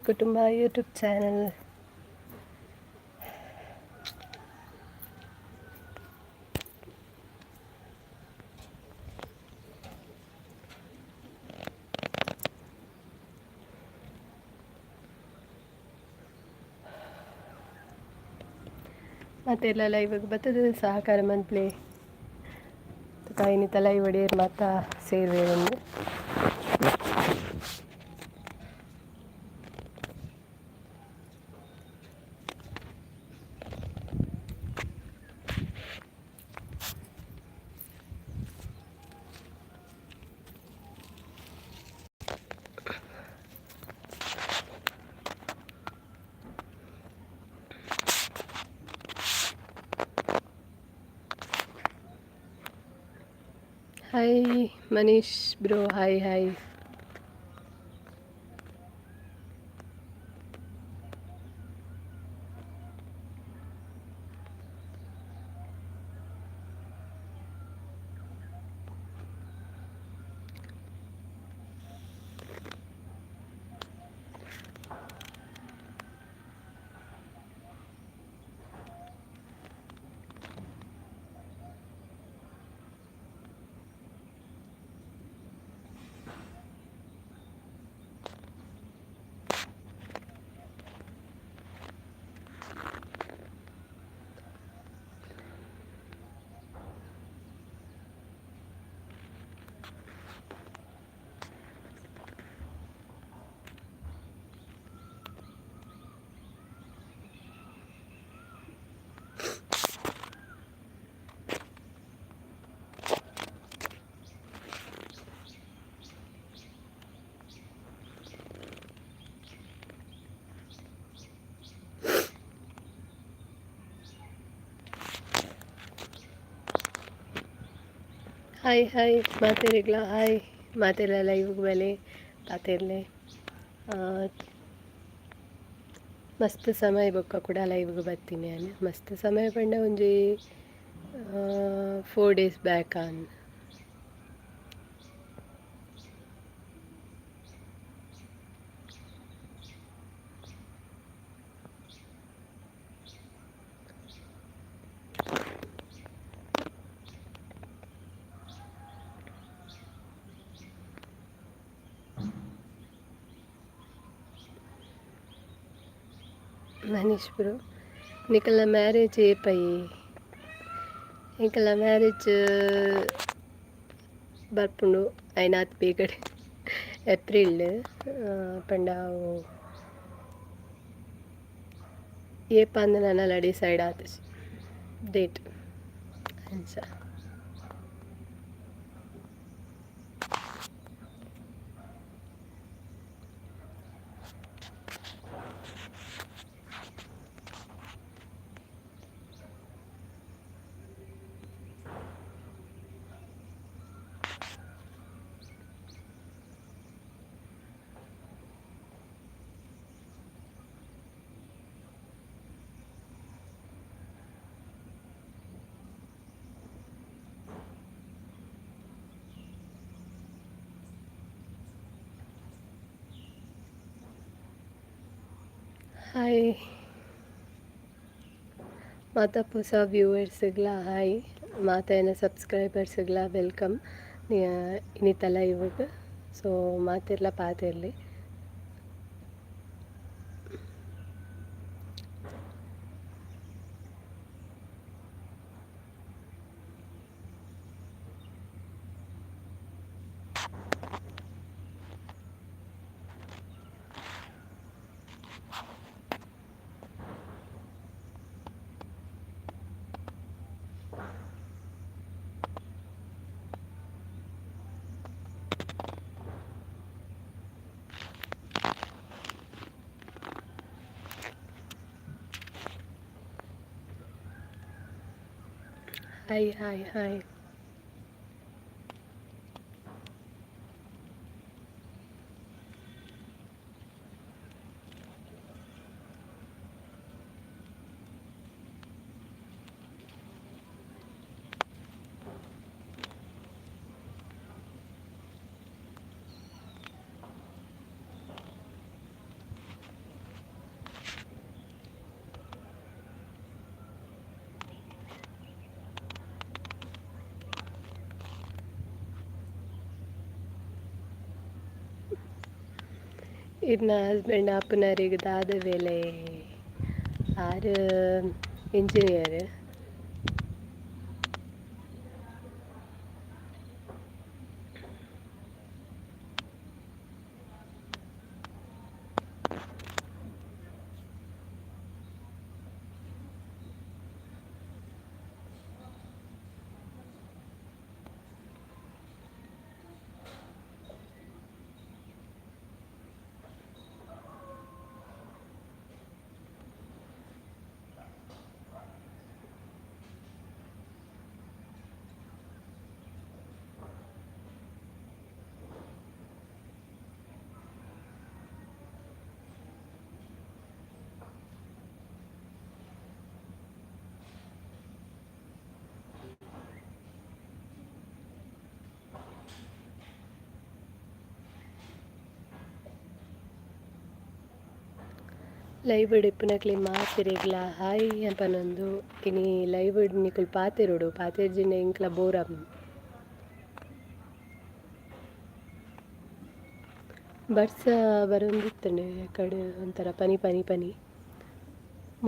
ಕುಟುಂಬ YouTube channel. ಮತ್ತೆಲ್ಲ ಲೈವ್ಗೆ ಬರ್ತದೆ ಸಹಕಾರ ಮಂತ್ಲಿ ಕಾಯಿನಿ ತಲೈ ಒಡೆಯರ್ ಮಾತಾ ಸೇರ್ವೆ ಒಂದು hi Manish bro, hi hi. Hi hi ಮಾತೇರಿಗ್ಲ ಹಾಯ್ ಮಾತೆಲ್ಲ ಲೈವ್ಗೆ ಬಲೆ ಪಾತೆರ್ಲೆ ಮಸ್ತ್ ಸಮಯ ಬೊಕ್ಕ ಕೂಡ ಲೈವ್ಗೆ ಬರ್ತೀನಿ ನಾನು. ಮಸ್ತ್ ಸಮಯ ಪಂಡ ಒಂಜಿ 4 days ಬ್ಯಾಕ್ ಆನ್. ಮನೀಶ್ ಬ್ರೋ, ನಿಕಲ್ನ ಮ್ಯಾರೇಜ್ ಏಪೈ ಇಂಕಲ್ನ ಮ್ಯಾರೇಜ್ ಬರ್ಪುಂಡು ಐನಾತ್ ಬೇಗಡೆ ಏಪ್ರಿಲ್ ಪಂಡ ಏಪ ಅಂದ್ ನನ್ನಲ್ಲ ಡಿಸೈಡ್ ಆತ ಡೇಟ್ ಅನ್ಸ. ಹಾಯ್ ಮಾತಾ ಹೊಸ ವ್ಯೂವರ್ಸ್ಗಳ ಹಾಯ್, ಮಾತಾ ಏನ ಸಬ್ಸ್ಕ್ರೈಬರ್ಸ್ಗಳ ವೆಲ್ಕಮ್ ಇನ್ನಿತಲ್ಲ ಇವಾಗ. ಸೊ ಮಾತಿರ್ಲ ಪಾತಿರ್ಲಿ. Hi hi hi. ಇನ್ನು ಹಸ್ಬೆಂಡ್ ಅಪ್ಪನವರಿಗದಾದ ವೇಳೆ ಆರು ಇಂಜಿನಿಯರ್. లైవ్ ఇప్పునక్లి మాతిరిగ్లా హాయ్ అపనందు ఇని లైవ్ నికుల్ పాతిరుడు పాతిర్జిన ఇంక్ల ಬೋರಂ ಬರ್ಸ ಬರೊಂದಿತ್ತಂಡೆ ಕಡೆ ಒಂಥರ ಪನಿ ಪನಿ ಪನಿ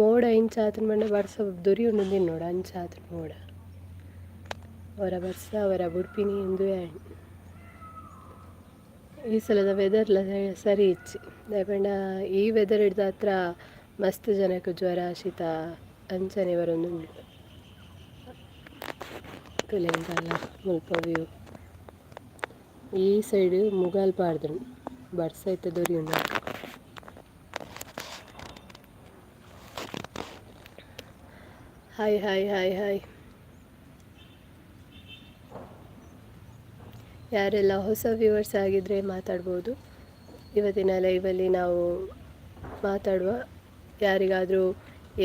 ಮೋಡ ಇಂಚಾತನ ಮಂಡೆ ಬರ್ಸ ದೊರಿ ಉಂಡಿಂದಿನ ನೋಡ ಅಂಚಾತನ ಮೋಡ ಅವರ ಬರ್ಸ ಅವರ ಬುಡ್ಪಿನಿ ಎಂದು ಈ ಸಲದ ವೆದರ್ಲ ಸರಿ ಇಚ್ಚಿ ದಯಪಂಡ ಈ ವೆದರ್ ಹಿಡ್ದ ಹತ್ರ ಮಸ್ತ್ ಜನಕ್ಕೆ ಜ್ವರ ಶೀತ ಅಂಚನೆ ಬರೊಂದುಂಡು ತುಲೆಂಕಲ್ಲ ಮುಲ್ಪ ವ್ಯೂ ಈ ಸೈಡ್ ಮುಗಾಲ್ ಪಾಡ್ದು ಬರ್ಸ ಐತೆ ದೊರಿ ಉಂಡು. ಹಾಯ್ ಹಾಯ್ ಹಾಯ್ ಹಾಯ್ ಯಾರೆಲ್ಲ ಹೊಸ ವ್ಯೂವರ್ಸ್ ಆಗಿದ್ದರೆ ಮಾತಾಡ್ಬೋದು. ಇವತ್ತಿನ ಲೈವಲ್ಲಿ ನಾವು ಮಾತಾಡುವ ಯಾರಿಗಾದರೂ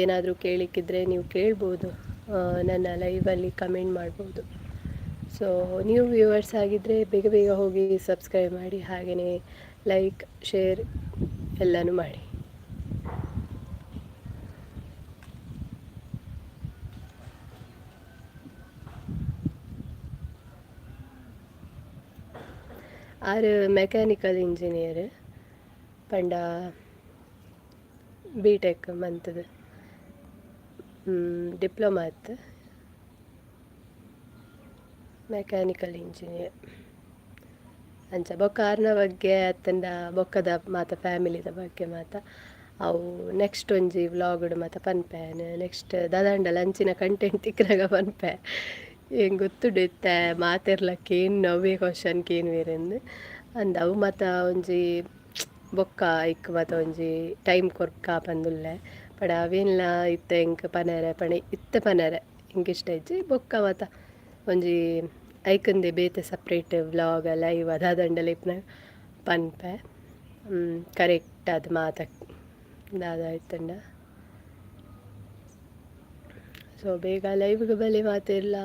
ಏನಾದರೂ ಕೇಳಲಿಕ್ಕಿದ್ರೆ ನೀವು ಕೇಳ್ಬೋದು, ನನ್ನ ಲೈವಲ್ಲಿ ಕಮೆಂಟ್ ಮಾಡ್ಬೋದು. ಸೊ ನೀವು ವ್ಯೂವರ್ಸ್ ಆಗಿದ್ದರೆ ಬೇಗ ಬೇಗ ಹೋಗಿ ಸಬ್ಸ್ಕ್ರೈಬ್ ಮಾಡಿ, ಹಾಗೆಯೇ ಲೈಕ್ ಶೇರ್ ಎಲ್ಲನೂ ಮಾಡಿ. ಆರು ಮೆಕ್ಯಾನಿಕಲ್ ಇಂಜಿನಿಯರ್ ಪಂಡ ಬಿ.ಟೆಕ್ ಮಂತದ ಡಿಪ್ಲೊಮಾ ಇತ್ತು ಮೆಕ್ಯಾನಿಕಲ್ ಇಂಜಿನಿಯರ್ ಅಂಚ ಬೊಕ್ಕ ಆರ್ನ ಬಗ್ಗೆ ಅತ್ತಂಡ ಬೊಕ್ಕದ ಮಾತ ಫ್ಯಾಮಿಲಿದ ಬಗ್ಗೆ ಮಾತ ಅವು ನೆಕ್ಸ್ಟ್ ಒಂಜಿ ವ್ಲಾಗ್ಡ್ ಮಾತ ಪನ್ಪೇನ್. ನೆಕ್ಸ್ಟ್ ದಾದಾಂಡ ಲಂಚಿನ ಕಂಟೆಂಟ್ ತಿಕ್ಕನಾಗ ಪನ್ಪೆ ಏನು ಗೊತ್ತುಡು ಇತ್ತೆ ಮಾತಿರ್ಲಕ್ಕೆ ಏನು ನವ್ವೇ ಕ್ವಶನ್ಗೆ ಏನು ಬೇರೆಂದು ಅಂದ ಅವು ಮಾತ ಒಂಜಿ ಬೊಕ್ಕ ಇಕ್ ಮಾತ ಒಂಜಿ ಟೈಮ್ ಕೊರ್ಕ ಪಂದುಲ್ಲೆ ಪಂಡ ಅವೆಲ್ಲ ಇತ್ತ ಇಂಕ್ ಪನರೆ ಪಂಡ ಇತ್ತ ಪನರೆ ಇಂಕ್ ಇಷ್ಟ ಇಜ್ಜಿ ಬೊಕ್ಕ ಮಾತ ಒಂಜಿ ಐಕಂದೆ ಬೇತೆ ಸಪ್ರೇಟ್ ವ್ಲಾಗ್ ಲೈವ್ ದಾದಂಡಲ ಇಪ್ಪನ ಪನ್ಪೆ ಕರೆಕ್ಟ್ ಅದು ಮಾತ ದಾದ ಆಯ್ತಂಡ. ಸೊ ಬೇಗ ಲೈವ್ಗೆ ಬಲೆ ಮಾತಿರಲ್ಲ.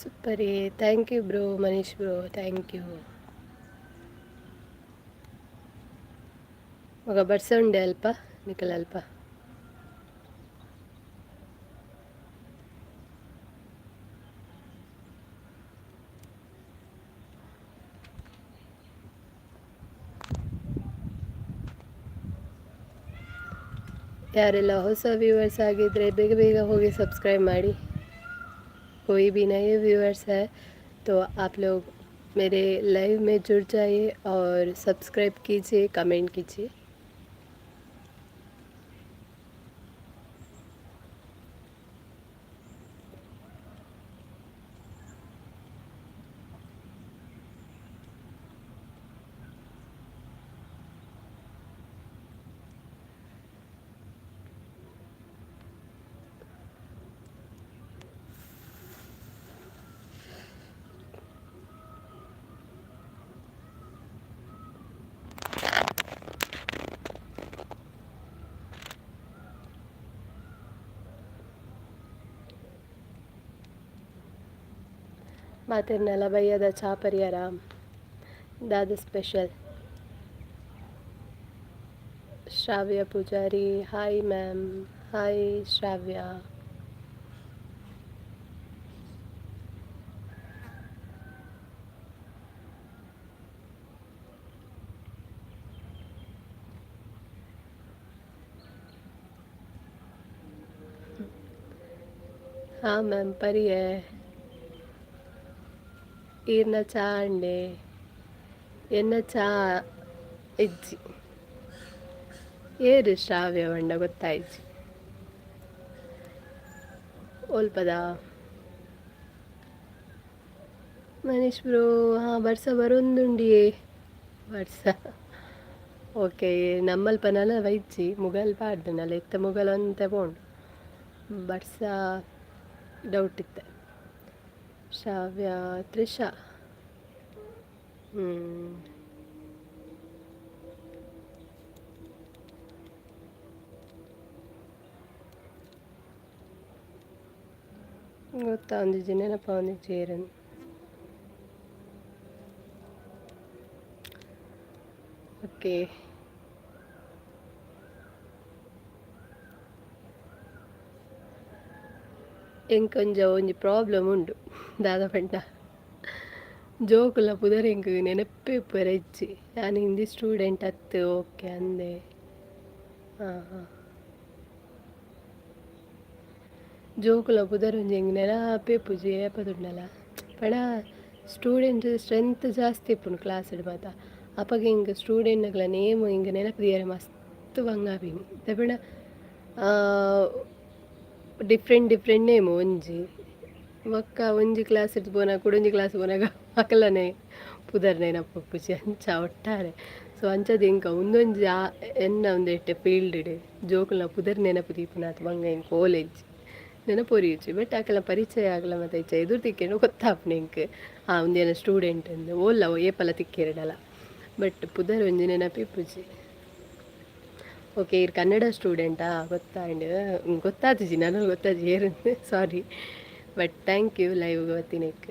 ಸೂಪರಿ, thank you bro Manish bro, thank you. ಮಗ ಬರ್ಸ ಉಂಡೆ ಅಲ್ಪ ನಿಖಲ್ ಅಲ್ಪ ಯಾರೆಲ್ಲ ಹೊಸ ವ್ಯೂವರ್ಸ್ ಆಗಿದ್ದರೆ ಬೇಗ ಬೇಗ ಹೋಗಿ सब्सक्राइब ಮಾಡಿ. कोई भी नए व्यूअर्स है तो आप लोग मेरे लाइव में जुड़ जाइए और सब्सक्राइब कीजिए, कमेंट कीजिए. ಮಾತಿರ್ನಲ್ಲ ಬೈಯದ ಚಾ ಪರಿಹಾರ ದಾದ ಸ್ಪೆಷಲ್. ಶ್ರಾವ್ಯ ಪೂಜಾರಿ, ಹಾಯ್ ಮ್ಯಾಮ್. ಹಾಯ್ ಶ್ರಾವ್ಯ. ಹಾಂ ಮ್ಯಾಮ್ ಪರಿಯೆ ಈರ್ನ ಚಾ ಅಂಡೆ ಎನ್ನ ಚಾ ಇಜ್ಜಿ ಏರು ಶ್ರಾವ್ಯ ಬಂಡ ಗೊತ್ತಾಯ್ಜಿ ಓಲ್ಪದ ಮನೀಶ್ ಬ್ರೋ. ಹಾಂ ಬರ್ಸ ಬರೊಂದುಂಡಿಯೇ ಬರ್ಸ. ಓಕೆ ನಮ್ಮಲ್ಪನಲ ವೈಜ್ಜಿ ಮುಗಲ್ ಪಾಡ್ದನಲ್ಲ ಎತ್ತ ಮುಗಲ್ ಒಂತೆ ಪೋಂಡು ಬರ್ಸ ಡೌಟ್ ಇತ್ತೆ. ಶ್ರಾವ್ಯ ತ್ರಿಷಾ ಗೊತ್ತಾ ಒಂದಿಜ್ಜಿ ನೆನಪ ಒಂದಿಜ್ಜಿ ಏರನ್. ಓಕೆ ಎಂಕೊಂಜ ಒಂಜಿ ಪ್ರಾಬ್ಲಮ್ ಉಂಡು ದಾದ ಪಂಡ ಜೋಕುಲ ಪುದರ್ ಎಂಕ್ ನೆನಪೇ ಪೂರ ಇಜ್ಜಿ. ನಾನು ಹಿಂದಿ ಸ್ಟೂಡೆಂಟ್ ಅತ್ತು ಓಕೆ ಅಂದೆ. ಹಾಂ ಹಾಂ ಜೋಕುಲ ಪುದರ್ ಒಂಜಿ ಎಂಕ್ ನೆನಪೇ ಪೂಜಿ ಏಪದುಂಡಲ ಪಂಡ ಸ್ಟೂಡೆಂಟ್ ಸ್ಟ್ರೆಂತ್ ಜಾಸ್ತಿ ಇಪ್ಪುಂಡು ಕ್ಲಾಸ್ಡ್ ಮಾತ ಅಪಗ ಹಿಂಗೆ ಸ್ಟೂಡೆಂಟ್ಗಳ ನೇಮ್ ಹಿಂಗೆ ನೆನಪು ದಿಯರೆ ಮಸ್ತ್ ಬಂಗಾಪಿನಿ ದಪಂಡ ಡಿಫ್ರೆಂಟ್ ಡಿಫ್ರೆಂಟ್ ನೇಮ್ ಒಂಜಿ ಒಕ್ಕ ಒಂಜಿ ಕ್ಲಾಸ್ ಇಟ್ಟು ಪೋನ ಕುಡೊಂಜಿ ಕ್ಲಾಸ್ ಪೋನಾಗ ಅಕಲನೆ ಪುದರ್ ನೆನಪು ಪುಜಿ ಅಂಚ ಒಟ್ಟಾರೆ. ಸೊ ಅಂಚದ ಇಂಕ ಒಂದೊಂಜಿ ಎನ್ನ ಒಂದೆಟ್ಟೆ ಫೀಲ್ಡ್ ಜೋಕುಲ್ನ ಪುದರ್ ನೆನಪು ದೀಪುನಾಥ ಬಂಗ ಇನ್ ಕಾಲೇಜ್ ನೆನಪೊರಿಯುಚ್ಚಿ ಬಟ್ ಆಕಲ ಪರಿಚಯ ಆಗಲ ಮತ್ತೆ ಇಚ್ಚ ಎದುರು ತಿಕ್ಕೇನು ಗೊತ್ತಾಪ್ನೆ ಇಂಕ್ ಒಂದೇನ ಸ್ಟೂಡೆಂಟ್ ಅಂದು ಓಲ್ಲ ಏಪಲ ತಿಕ್ಕೇರಡಲ್ಲ ಬಟ್ ಪುದರ್ ಒಂಜಿ ನೆನಪಿ ಪುಜಿ. ಓಕೆ ಇರ್ ಕನ್ನಡ ಸ್ಟೂಡೆಂಟಾ ಗೊತ್ತಾಂಡ್ ಗೊತ್ತಾತಿಜಿ ನನಗೆ ಗೊತ್ತಾಜಿ ಏರಂದು sorry but thank you live ಗೊತ್ತಿನಕ್.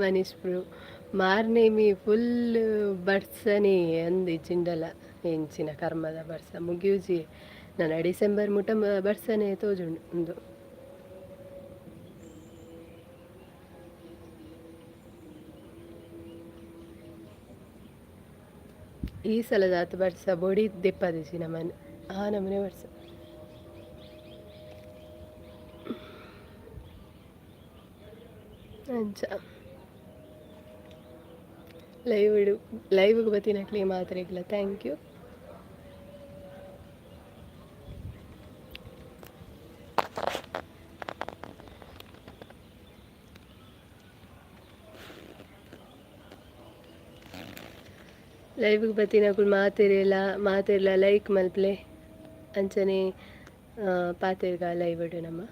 ಮನೀಶ್ ಬ್ರೋ ಮಾರ್ನೇಮಿ ಫುಲ್ ಬರ್ಸನೇ ಅಂದು ಜಿಂಡಲ ಎಂಚಿನ ಕರ್ಮದ ಬರ್ಸ ಮುಗಿಯುಜಿ ನನ್ನ ಡಿಸೆಂಬರ್ ಮುಟ ಬರ್ಸನೆ ತೋಜುಂಡು ಒಂದು. ಈ ಸಲದಾತ ಬರ್ಸ ಬೊಡಿ ದೆಪ್ಪದಿಸಿ ನಮ್ಮನೆ ನಮ್ಮನೆ ಬರ್ಸ ಅಂಚ ಲೈವ್ಗೆ ಬತ್ತಿನಕ್ಲಿ ಮಾತ್ರೆಗಿಲ್ಲ. Thank you. ಲೈವ್ಗೆ ಬತ್ತಿನಕುಲು ಮಾತಿರಲ ಲೈಕ್ ಮಲ್ಪ್ಲೆ ಅಂಚನೆ ಪಾತೆರ್ಗ ಲೈವ್ ಇಡು ನಮ್ಮ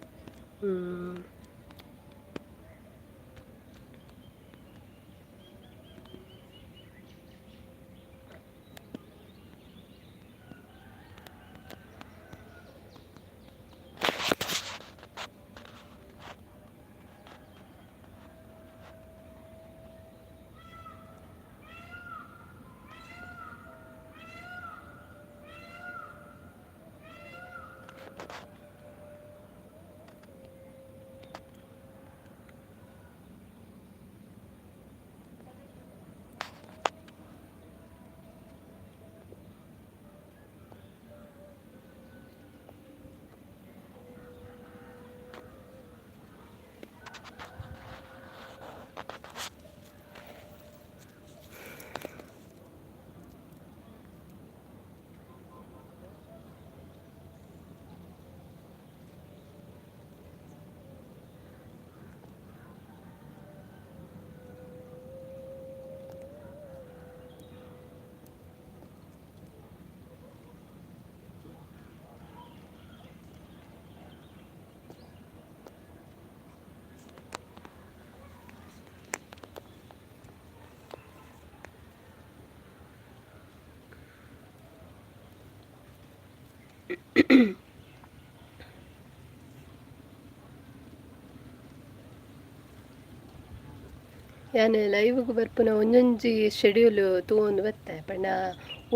ಯಾನ್ ಲೈವ್ಗೆ ಬರ್ಪುನ ಒಂಜೊಂಜಿ ಶೆಡ್ಯೂಲ್ ತೂಂದು ಬತ್ತೆ ಪಂಡ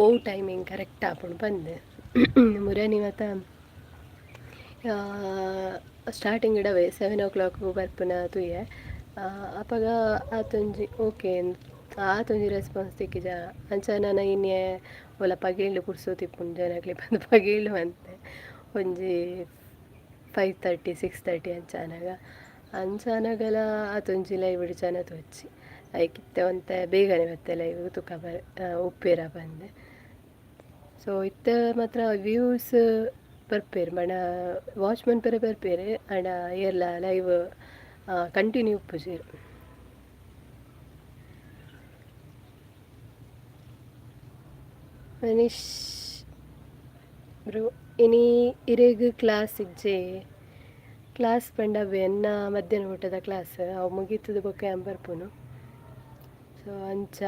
ಓವ್ ಟೈಮಿಂಗ್ ಕರೆಕ್ಟ್ ಆಪುಂಡು ಬಂದೆ ಮುರನಿ ಮತ ಸ್ಟಾರ್ಟಿಂಗ್ ಇಡವೆ 7 o'clock ಬರ್ಪುನ ತೂಯೆ ಅಪಗ ಆತೊಂಜಿ ಓಕೆ ಆತೊಂಜಿ ರೆಸ್ಪಾನ್ಸ್ ತಿಕ್ಕಿಜ ಅಂಚ ನಾನು ಇನ್ನೆ ಒಲ ಪಗೇಳು ಕುಡ್ಸೋತಿಪ್ಪುಂಡು ಜನಕ್ಲಿ ಬಂದು ಪಗೇಳು ಅಂತೆ ಒಂಜಿ 5:30 6:30 ಅಂಚಾನಗಲ ಆತೊಂಜಿ ಲೈವ್ ಇಡ್ಚಾನ ತೋಚಿ ಐಕಿತ್ತೆ ಒಂತೆ ಬೇಗನೆ ಮತ್ತೆ ಲೈವ್ ತುಕ ಉಪ್ಪೇರ ಬಂದೆ ಸೊ ಇತ್ತೆ ಮಾತ್ರ ವ್ಯೂಸ್ ಬರ್ಪೇರು ಬಣ ವಾಚ್ಮನ್ ಪೆರೆ ಬರ್ಪೇರು ಆಂಡ ಏರ್ಲ ಲೈವ್ ಕಂಟಿನ್ಯೂ ಉಪ್ಪುಜೀರು ಮನೀಶ್ ಬ್ರೋ ಇನಿ ಇರೆಗ್ ಕ್ಲಾಸ್ ಇಜ್ಜೆ ಕ್ಲಾಸ್ ಪಂಡವೆ ಎನ್ನ ಮಧ್ಯಾಹ್ನ ಊಟದ ಕ್ಲಾಸ್ ಅವು ಮುಗೀತದ ಬೊಕ್ಕ ಬರ್ಪುನು ಸೊ ಅಂಚ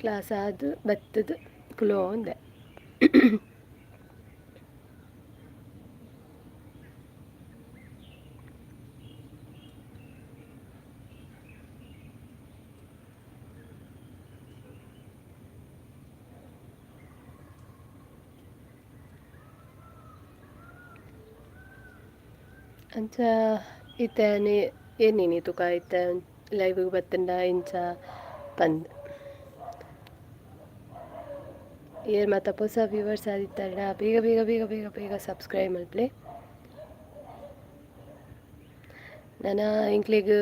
ಕ್ಲಾಸ್ ಆದು ಬತ್ತದ ಕುಲೋ ಒಂದೆ ಅಂಚ ಇತ್ತೆ ಏನೇನಿ ತುಕ ಇತ್ತೆ ಲೈವ್ಗೆ ಬತ್ತಂಡ ಇಂಚ ಬಂದು ಏರ್ ಮತ್ತು ಹೊಸ ವ್ಯೂವರ್ಸ್ ಆದಿತ್ತಲ್ಲ ಬೇಗ ಬೇಗ ಬೇಗ ಬೇಗ ಬೇಗ ಸಬ್ಸ್ಕ್ರೈಬ್ ಮಲ್ಪ್ಲೆ ನಾನು ಇಂಕ್ಲಿಗೆ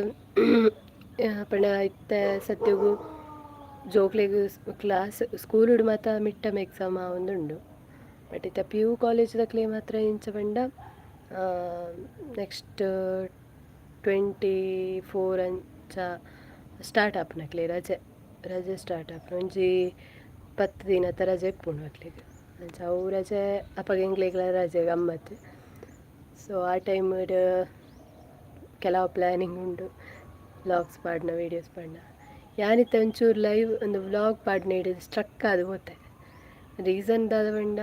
ಪಣ ಇತ್ತೆ ಸತ್ಯಗೂ ಜೋಕ್ಲೆಗ್ ಕ್ಲಾಸ್ ಸ್ಕೂಲ್ ಹಿಡು ಮಾತ ಮಿಡ್ ಟರ್ಮ್ ಎಕ್ಸಾಮ್ ಒಂದುಂಡು ಬಟ್ ಇತ್ತ PU ಕಾಲೇಜ್ದಕ್ಲೆ ಮಾತ್ರ ಇಂಚ ಪಂಡ ನೆಕ್ಸ್ಟ್ 24 ಅಂಚ ಸ್ಟಾರ್ಟ್ ಆಪುನಕ್ಲೆ ರಜೆ ಸ್ಟಾರ್ಟ್ ಆಪುನ ಒಂಜಿ 10 ದಿನದ ರಜೆ ಇಪ್ಪುಂಡು ಮಕ್ಳಿಗೆ ಅಂಚ ಅವು ರಜೆ ಅಪ್ಪಗೆ ಎಂಗ್ಲಿಗ್ಲ ರಜೆ ಗಮ್ಮತ್ತು ಸೊ ಆ ಟೈಮ್ ಕೆಲವು ಪ್ಲ್ಯಾನಿಂಗ್ ಉಂಡು ವ್ಲಾಗ್ಸ್ ಪಾಡ್ನ ವೀಡಿಯೋಸ್ ಪಾಡ್ನ ಯಾನಿತ್ತೆ ಒಂಚೂರು ಲೈವ್ ಒಂದು ವ್ಲಾಗ್ ಪಾಡ್ನ ಹಿಡಿದು ಸ್ಟ್ರಕ್ ಆದು ಹೋಗ್ತಾರೆ ರೀಸನ್ ದಾದ ಪಂಡ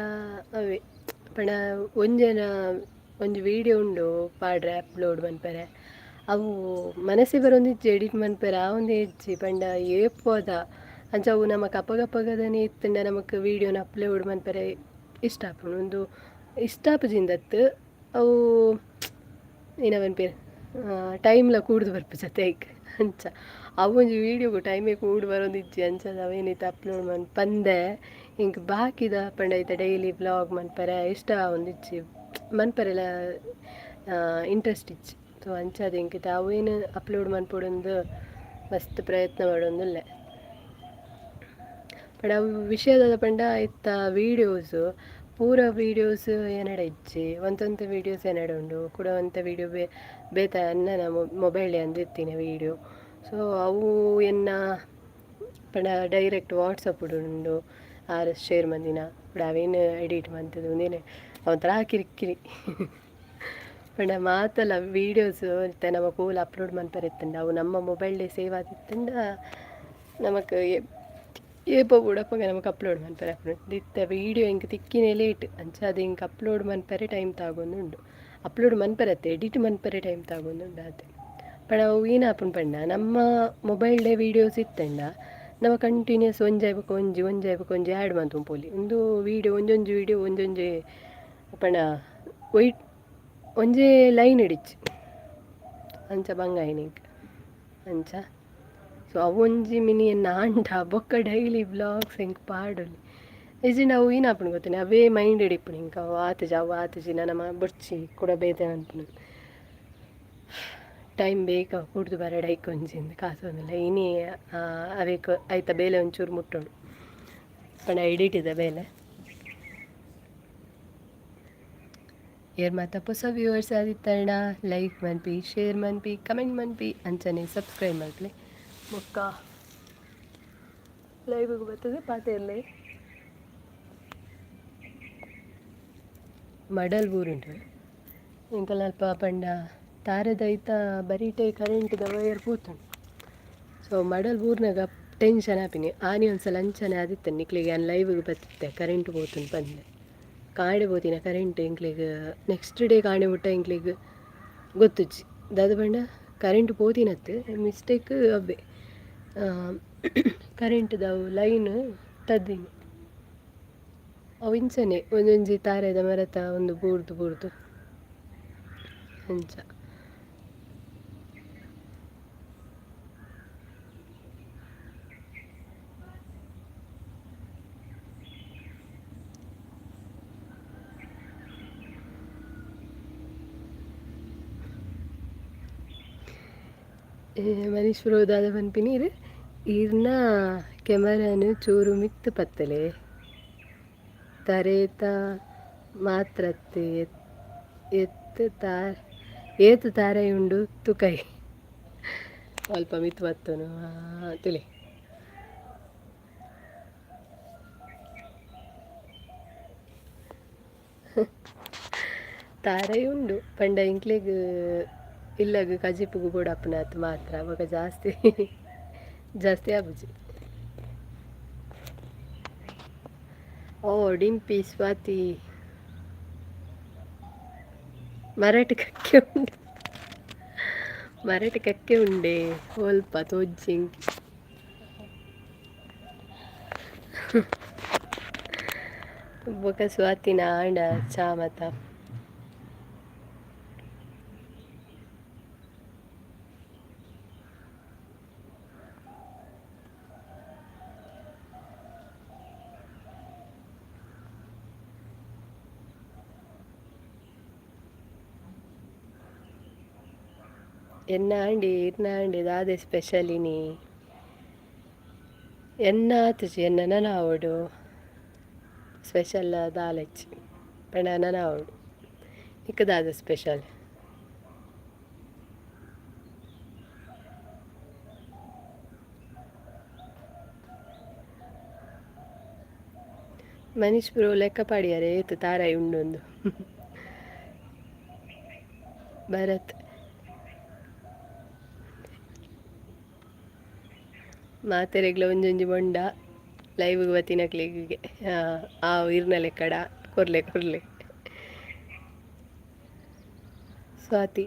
ಅವೇ ಪಂಡ ಒಂಜಿ ವೀಡಿಯೋ ಉಂಡು ಪಾಡ್ರೆ ಅಪ್ಲೋಡ್ ಮನ್ಪರೆ ಅವು ಮನಸ್ಸಿ ಬರೊಂದಿಜ್ಜಿ ಎಡಿಟ್ ಮನ್ಪರೆ ಆ ಒಂದು ಹೆಜ್ಜಿ ಪಂಡ ಏಪೋದ ಅಂಚ ಅವು ನಮಕ್ ಅಪಗದನೆ ಇತ್ತಂಡ ನಮಕ್ ವೀಡಿಯೋನ ಅಪ್ಲೋಡ್ ಮನ್ಪರೆ ಇಷ್ಟ ಆಪುಂಡು ಒಂದು ಇಷ್ಟ ಆಪುಜಿಂದತ್ತು ಅವು ಏನವನ್ಪೇರು ಟೈಮ್ಲ ಕೂಡ್ದು ಬರ್ಪು ಜೊತೆಗೆ ಅಂಚ ಅವೊಂಜಿ ವೀಡಿಯೋಗು ಟೈಮೇ ಕೂಡು ಬರೋದಿಜ್ಜಿ ಅಂಚದ ಅವೇನೈತೆ ಅಪ್ಲೋಡ್ ಪಂದೆ ಹಿಂಗೆ ಬಾಕಿದ ಪಂಡ ಐತೆ ಡೈಲಿ ವ್ಲಾಗ್ ಮನ್ಪರೆ ಇಷ್ಟ ಒಂದಿಜ್ಜಿ ಮನ್ಪರೆಲ್ಲ ಇಂಟ್ರೆಸ್ಟ್ ಇಜ್ಜಿ ಸೊ ಅಂಚದ ಹಿಂಗಿತ ಅವೇನು ಅಪ್ಲೋಡ್ ಮನ್ಪೊಡೊಂದು ಮಸ್ತ್ ಪ್ರಯತ್ನ ಮಾಡೋಂದುಲ್ಲೆ ಪಂಡ ವಿಷಯದ ಪಂಡ ಇತ್ತ ವೀಡಿಯೋಸು ಪೂರ ವೀಡಿಯೋಸ್ ಏನಡ ಇಜ್ಜಿ ಒಂತೊಂದು ವೀಡಿಯೋಸ್ ಏನಡ ಉಂಡು ಕೂಡ ಒಂತ ವೀಡಿಯೋ ಬೇತ ಅನ್ನ ಮೊಬೈಲ್ ಅಂದಿತ್ತೀನಿ ವೀಡಿಯೋ ಸೊ ಅವು ಎನ್ನ ಪಂಡ ಡೈರೆಕ್ಟ್ ವಾಟ್ಸಪ್ ಉಂಡು ಆರ್ ಶೇರ್ ಮಂದಿನ ಕೂಡ ಅವೇನು ಎಡಿಟ್ ಮಂತದ್ದು ಒಂದೇನೆ ಒಂಥರ ಕಿರಿಕಿರಿ ಪಂಡ ಮಾತಲ್ಲ ವೀಡಿಯೋಸ್ ಇತ್ತೆ ನಮ್ಮ ಕೂಲ್ ಅಪ್ಲೋಡ್ ಮನ್ಪರಿತ್ತಂಡ ಅವು ನಮ್ಮ ಮೊಬೈಲ್ಡೆ ಸೇವ್ ಆದಿತ್ತಂಡ ನಮಕ್ ಏಪ ಬುಡಪ್ಪಗೆ ನಮಗೆ ಅಪ್ಲೋಡ್ ಮನ್ಪರೆ ಇತ್ತ ವೀಡಿಯೋ ಹಿಂಗೆ ತಿಕ್ಕಿನೇ ಲೇಟ್ ಅಂಚ ಅದು ಹಿಂಗೆ ಅಪ್ಲೋಡ್ ಮನ್ಪರೆ ಟೈಮ್ ತಾಗೊಂದುಂಡು ಅಪ್ಲೋಡ್ ಮನ್ಪರತ್ತೆ ಎಡಿಟ್ ಮನ್ಪರೆ ಟೈಮ್ ತಾಗೊಂದುಂಡು ಅದೇ ಪಣ ಅವು ಏನಾಪುಂಡು ಪಂಡ ನಮ್ಮ ಮೊಬೈಲ್ಡೆ ವೀಡಿಯೋಸ್ ಇತ್ತಂಡ ನಾವು ಕಂಟಿನ್ಯೂಸ್ ಒಂಜಿ ಆ್ಯಡ್ ಮಂತುಂಪೊಲಿ ಒಂದು ವೀಡಿಯೋ ಒಂಜೊಂಜಿ ವೀಡಿಯೋ ಒಂಜೊಂಜಿ ಪಂಡ ಒಯ್ಟ್ ಒಂಜೇ ಲೈನ್ ಇಡಿಚ್ಚಿ ಅಂಚ ಬಂಗಾಯಿನಿಂಗ್ ಅಂಚ ಸೊ ಅವೊಂಜಿ ಮಿನಿ ನಾಂಡ ಬೊಕ್ಕ ಡೈಲಿ ವ್ಲಾಗ್ಸ್ ಹೆಂಗೆ ಪಾಡೋಲಿ ಇಜಿ ನಾವು ಏನಾಪುಂಡು ಗೊತ್ತೇನೆ ಅವೇ ಮೈಂಡ್ ಹಿಡಿಪುಣಿ ಹಿಂಗೆ ಅವು ಆತಜಿ ನಮ್ಮ ಬೊಡ್ಚಿ ಕೂಡ ಬೇತೆ ಅನ್ಪುಣು ಟೈಮ್ ಬೇಕಾ ಕುಡ್ದು ಬರಡ ಐಕೊಂಜಿಂದ ಕಾಸೋದಿಲ್ಲ ಇನಿ ಅವೇಕ ಆಯ್ತಾ ಬೇಲೆ ಒಂಚೂರು ಮುಟ್ಟೋಡು ಪಂಡ ಎಡಿಟಿದೆ ಬೇಲೆ ಏರ್ ಮಾತ ಹೊಸ ವ್ಯೂವರ್ಸ್ ಆದಿತ್ತಂಡ ಲೈಕ್ ಮನ್ಪಿ ಶೇರ್ ಮನ್ಪಿ ಕಮೆಂಟ್ ಮನ್ಪಿ ಅಂಚನೆ ಸಬ್ಸ್ಕ್ರೈಬ್ ಮನ್ಪಿ ಬೊಕ್ಕ ಲೈವ್ಗೆ ಬರ್ತದೆ ಪಾತೆಯಲ್ಲೇ ಮಡಲ್ ಊರುಂಟು ಇಂಕಲ್ ಅಲ್ಪ ಪಂಡ ತಾರದೈತ ಬರೀಟೆ ಕರೆಂಟ್ದ ವೈರ್ ಪೂತುಂಡು ಸೊ ಮಡಲ್ ಊರ್ನಾಗ ಟೆನ್ಷನ್ ಆಪಿನಿ ಆನಿ ಒಂದ್ಸಲ ಅಂಚನೆ ಆದಿತ್ತು ನಿಕ್ಲಿಗೆ ನಾನು ಲೈವ್ಗೆ ಬತ್ತಿತ್ತೆ ಕರೆಂಟ್ ಪೋತುಂಡು ಬಂದೆ ಕಾಣೆ ಪೋತಿನ ಕರೆಂಟ್ ಇಂಕ್ಲಿಗೆ ನೆಕ್ಸ್ಟ್ ಡೇ ಕಾಣೆ ಬಿಟ್ಟ ಇಂಕ್ಲಿಗೆ ಗೊತ್ತುಜ್ಜಿ ದಾದ ಪಂಡ ಕರೆಂಟ್ ಪೋತಿನತ್ತು ಮಿಸ್ಟೇಕ್ ಅವೇ ಕರೆಂಟ್ದವು ಲೈನ್ ತದ್ದಿನಿ ಅವು ಇಂಚನೆ ಒಂದೊಂಜಿ ತಾರೆದ ಮರತ ಒಂದು ಬೂರ್ದು ಅಂಚ ಮನೀಶ್ ಪ್ರೋದಾದ ಪನ್ಪಿನೀರು ಈರ್ನ ಕೆಮರನು ಚೂರು ಮಿತ್ತು ಪತ್ತಲೆ ತರೇತ ಮಾತ್ರತ್ತೆ ಏತು ತಾರೆಯುಂಡು ತುಕೈ ಸ್ವಲ್ಪ ಮಿತ್ತು ಬತ್ತನು ತುಲೆ ತಾರೆಯುಂಡು ಪಂಡ ಇಂಕ್ಲೆಗ್ ಇಲ್ಲಗ ಕಜಿಪುಗು ಬೋಡಪ್ಪನಾತ್ ಮಾತ್ರ ಅವಾಗ ಜಾಸ್ತಿ ಆಬುಜಿ ಓ ಡಿಂಪಿ ಸ್ವಾತಿ ಮರಾಠಿ ಕಕ್ಕೆ ಉಂಡೆ ಸ್ವಲ್ಪ ತೋಜ್ಜಿಂಗಿ ಬೊಕ ಸ್ವಾತಿನ ಆಂಡ ಚಾಮತ ಎನ್ನಾಂಡಿ ದಾದೆ ಸ್ಪೆಷಲಿನಿ ಎನ್ನಾತುಜಿ ಎನ್ನ ನನಾವಡು ಸ್ಪೆಷಲ್ ದಾಲೆಚ್ಚಿ ಪಂಡ ನನಾವಡು ಇಕ್ಕ ದಾದ ಸ್ಪೆಷಲ್ ಮನೀಶ್ ಬ್ರೋ ಲೆಕ್ಕ ಪಾಡಿಯಾರೆ ಏತು ತಾರಾಯಿ ಉಂಡೊಂದು ಭರತ್ ಮಾತೆರೆಗ್ಲ ಒಂಜೊಂಜಿ ಬೊಂಡ ಲೈವ್ಗೆ ಬತ್ತಿನಕ್ಲಿಗೆ ಆ ಇರ್ನಲೆ ಕಡ ಕೊರ್ಲೆ ಸ್ವಾತಿ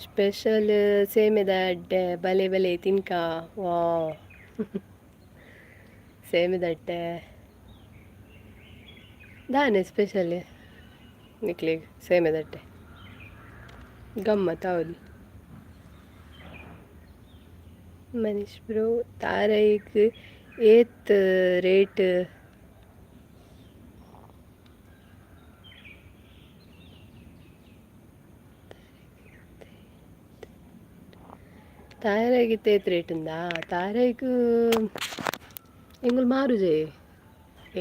ಸ್ಪೆಷಲ್ ಸೇಮೆದ ಅಡ್ಡೆ ಬಲೆ ತಿನ್ಕ ವಾ ಸೇಮೆದ ಅಡ್ಡೆ ದಾನೆ ಸ್ಪೆಷಲ್ ನಿಕ್ಲಿಗೆ ಸೇಮೆದ ಅಡ್ಡೆ ಗಮ್ಮತ್ ಹೌದು ಮನೀಶ್ ಬ್ರೋ ತಾರೈಕ್ ಏತ್ ರೇಟ್ ತಾರಾಯಿಗೆ ಏತ್ ರೇಟ್ ఉందా ತಾರಾಯಿಗೂ ಎಂಗುಲು ಮಾರುಜೆ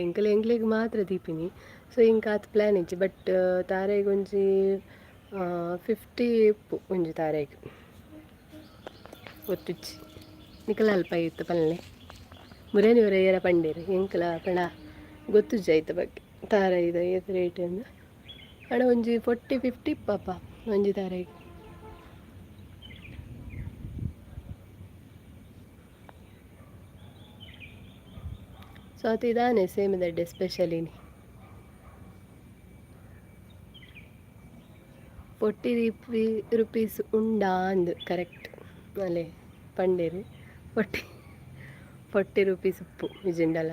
ಎಂಕ್ಲೆಗ್ ಮಾತ್ರ ದೀಪಿನಿ ಸೊ ಇಂಕ ಆತ್ ಪ್ಲ್ಯಾನ್ ಇಜ್ಜಿ ಬಟ್ ತಾರಾಯಿಗೆ ಒಂಜಿ 50 ಇಪ್ಪು ಒಂಜಿ ತಾರಾಯಿಗೆ ಗೊತ್ತಿಚ್ಚಿ ನಿಕಲ ಅಲ್ಪ ಇತ್ತು ಪಲ್ಲೆ ಮುರೇನಿವರ ಏರ ಪಂಡೇರು ಎಂಕಲ ಪಣ ಗೊತ್ತುಜ್ಜ ಆಯ್ತ ಬಗ್ಗೆ ತಾರಾಯಿದ ಏತ್ ರೇಟ್ ಅಂದು ಹಣ ಒಂಜಿ 40-50 ಇಪ್ಪಪ್ಪ ಒಂಜಿ ತಾರಾಯಿಗೆ ಸೊ ಅದು ಇದಾನೆ ಸೇಮಿದಡ್ಡೆ ಸ್ಪೆಷಲಿನಿ 40 ರೂಪೀಸ್ ಉಂಡಾ ಅಂದು ಕರೆಕ್ಟ್ ಅಲ್ಲೇ ಪಂಡೇರು 40 ರೂಪೀಸ್ ಉಪ್ಪು ವಿಜಿಂಡಲ್ಲ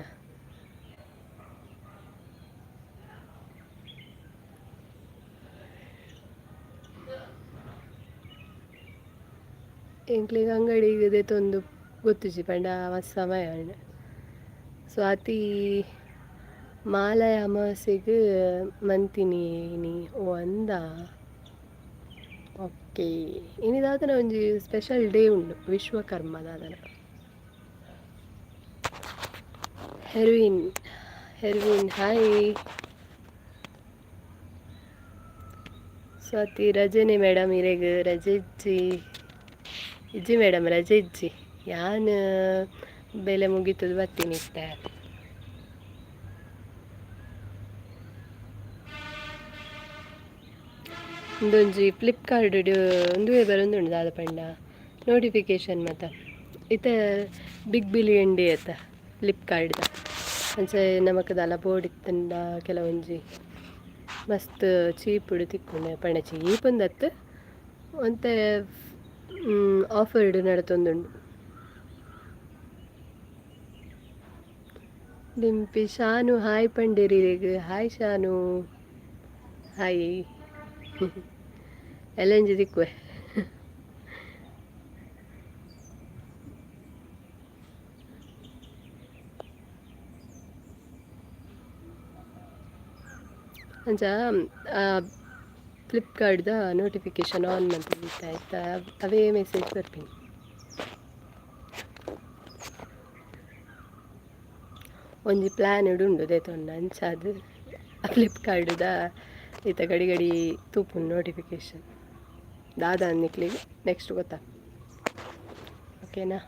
ಎಂಕ್ಲಿಗೆ ಅಂಗಡಿಗೆ ತೊಂದು ಗೊತ್ತುಜಿ ಪಂಡ ಮಸ್ತ್ ಸಮಯ ಸ್ವಾತಿ ಮಾಲಯ ಅಮಾವಾಸ್ಯೆಗೆ ಮಂತಿನಿ ಓ ಅಂದ ಓಕೆ ಇನ್ನಿದಾದನ ಒಂಜಿ ಸ್ಪೆಷಲ್ ಡೇ ಉಂಡು ವಿಶ್ವಕರ್ಮದಾದನ ಹೆರ್ವಿನ್ ಹಾಯ್ ಸ್ವಾತಿ ರಜೆನೆ ಮೇಡಮ್ ಇರೆಗ್ ರಜೆ ಇಜ್ಜಿ ಮೇಡಮ್ ರಜೆ ಇಜ್ಜಿ ಯಾನ್ ಬೆಲೆ ಮುಗೀತದ ಬರ್ತೀನಿ ಇಷ್ಟೇ ಒಂದೊಂಜಿ ಫ್ಲಿಪ್ಕಾರ್ಟ್ ಒಂದುವೇ ಬರೊಂದುಂಡು ದಾದ ಪಂಡ ನೋಟಿಫಿಕೇಶನ್ ಮತ್ತ ಇತ್ತ ಬಿಗ್ ಬಿಲಿಯನ್ ಡೇ ಅತ್ತ ಫ್ಲಿಪ್ಕಾರ್ಟ್ದ ಅಂಚೆ ನಮಕದಲ್ಲ ಬೋರ್ಡ್ ಇತ್ತಂಡ ಕೆಲವೊಂಜಿ ಮಸ್ತ್ ಚೀಪುಡು ತಿಕ್ಕೊಂಡೆ ಪಂಡ ಚೀಪುಂದತ್ತು ಒಂತೆ ಆಫರ್ಡ್ ನಡತೊಂದುಂಡು. ಡಿಂಪಿ ಶಾನು ಹಾಯ್ ಪಂಡೇರಿಗೆ. ಹಾಯ್ ಶಾನು. ಹಾಯ್. ಎಲ್ಲಂಜಿ ದಿಕ್ಕುವೆ. ಅಂಚ ಫ್ಲಿಪ್ಕಾರ್ಟ್ದ ನೋಟಿಫಿಕೇಶನ್ ಆನ್ ಮಾಡ್ತಿದ್ದೆ ಆಯಿತಾ, ಅವೇ ಮೆಸೇಜ್ ಬರ್ತೀನಿ. ಒಂಜಿ ಪ್ಲ್ಯಾನ್ ಉಂಡು ದೇತೊಂಡು ಅಂಚಾದ್ ಫ್ಲಿಪ್ಕಾರ್ಟ್ದ ಈತ ಗಡಿ ಗಡಿ ತೂಪುಂಡು ನೋಟಿಫಿಕೇಶನ್ ದಾದ ಅನ್ನಿಕ್ಲಿಗೆ ನೆಕ್ಸ್ಟ್ ಗೊತ್ತಾ. ಓಕೆನಾ.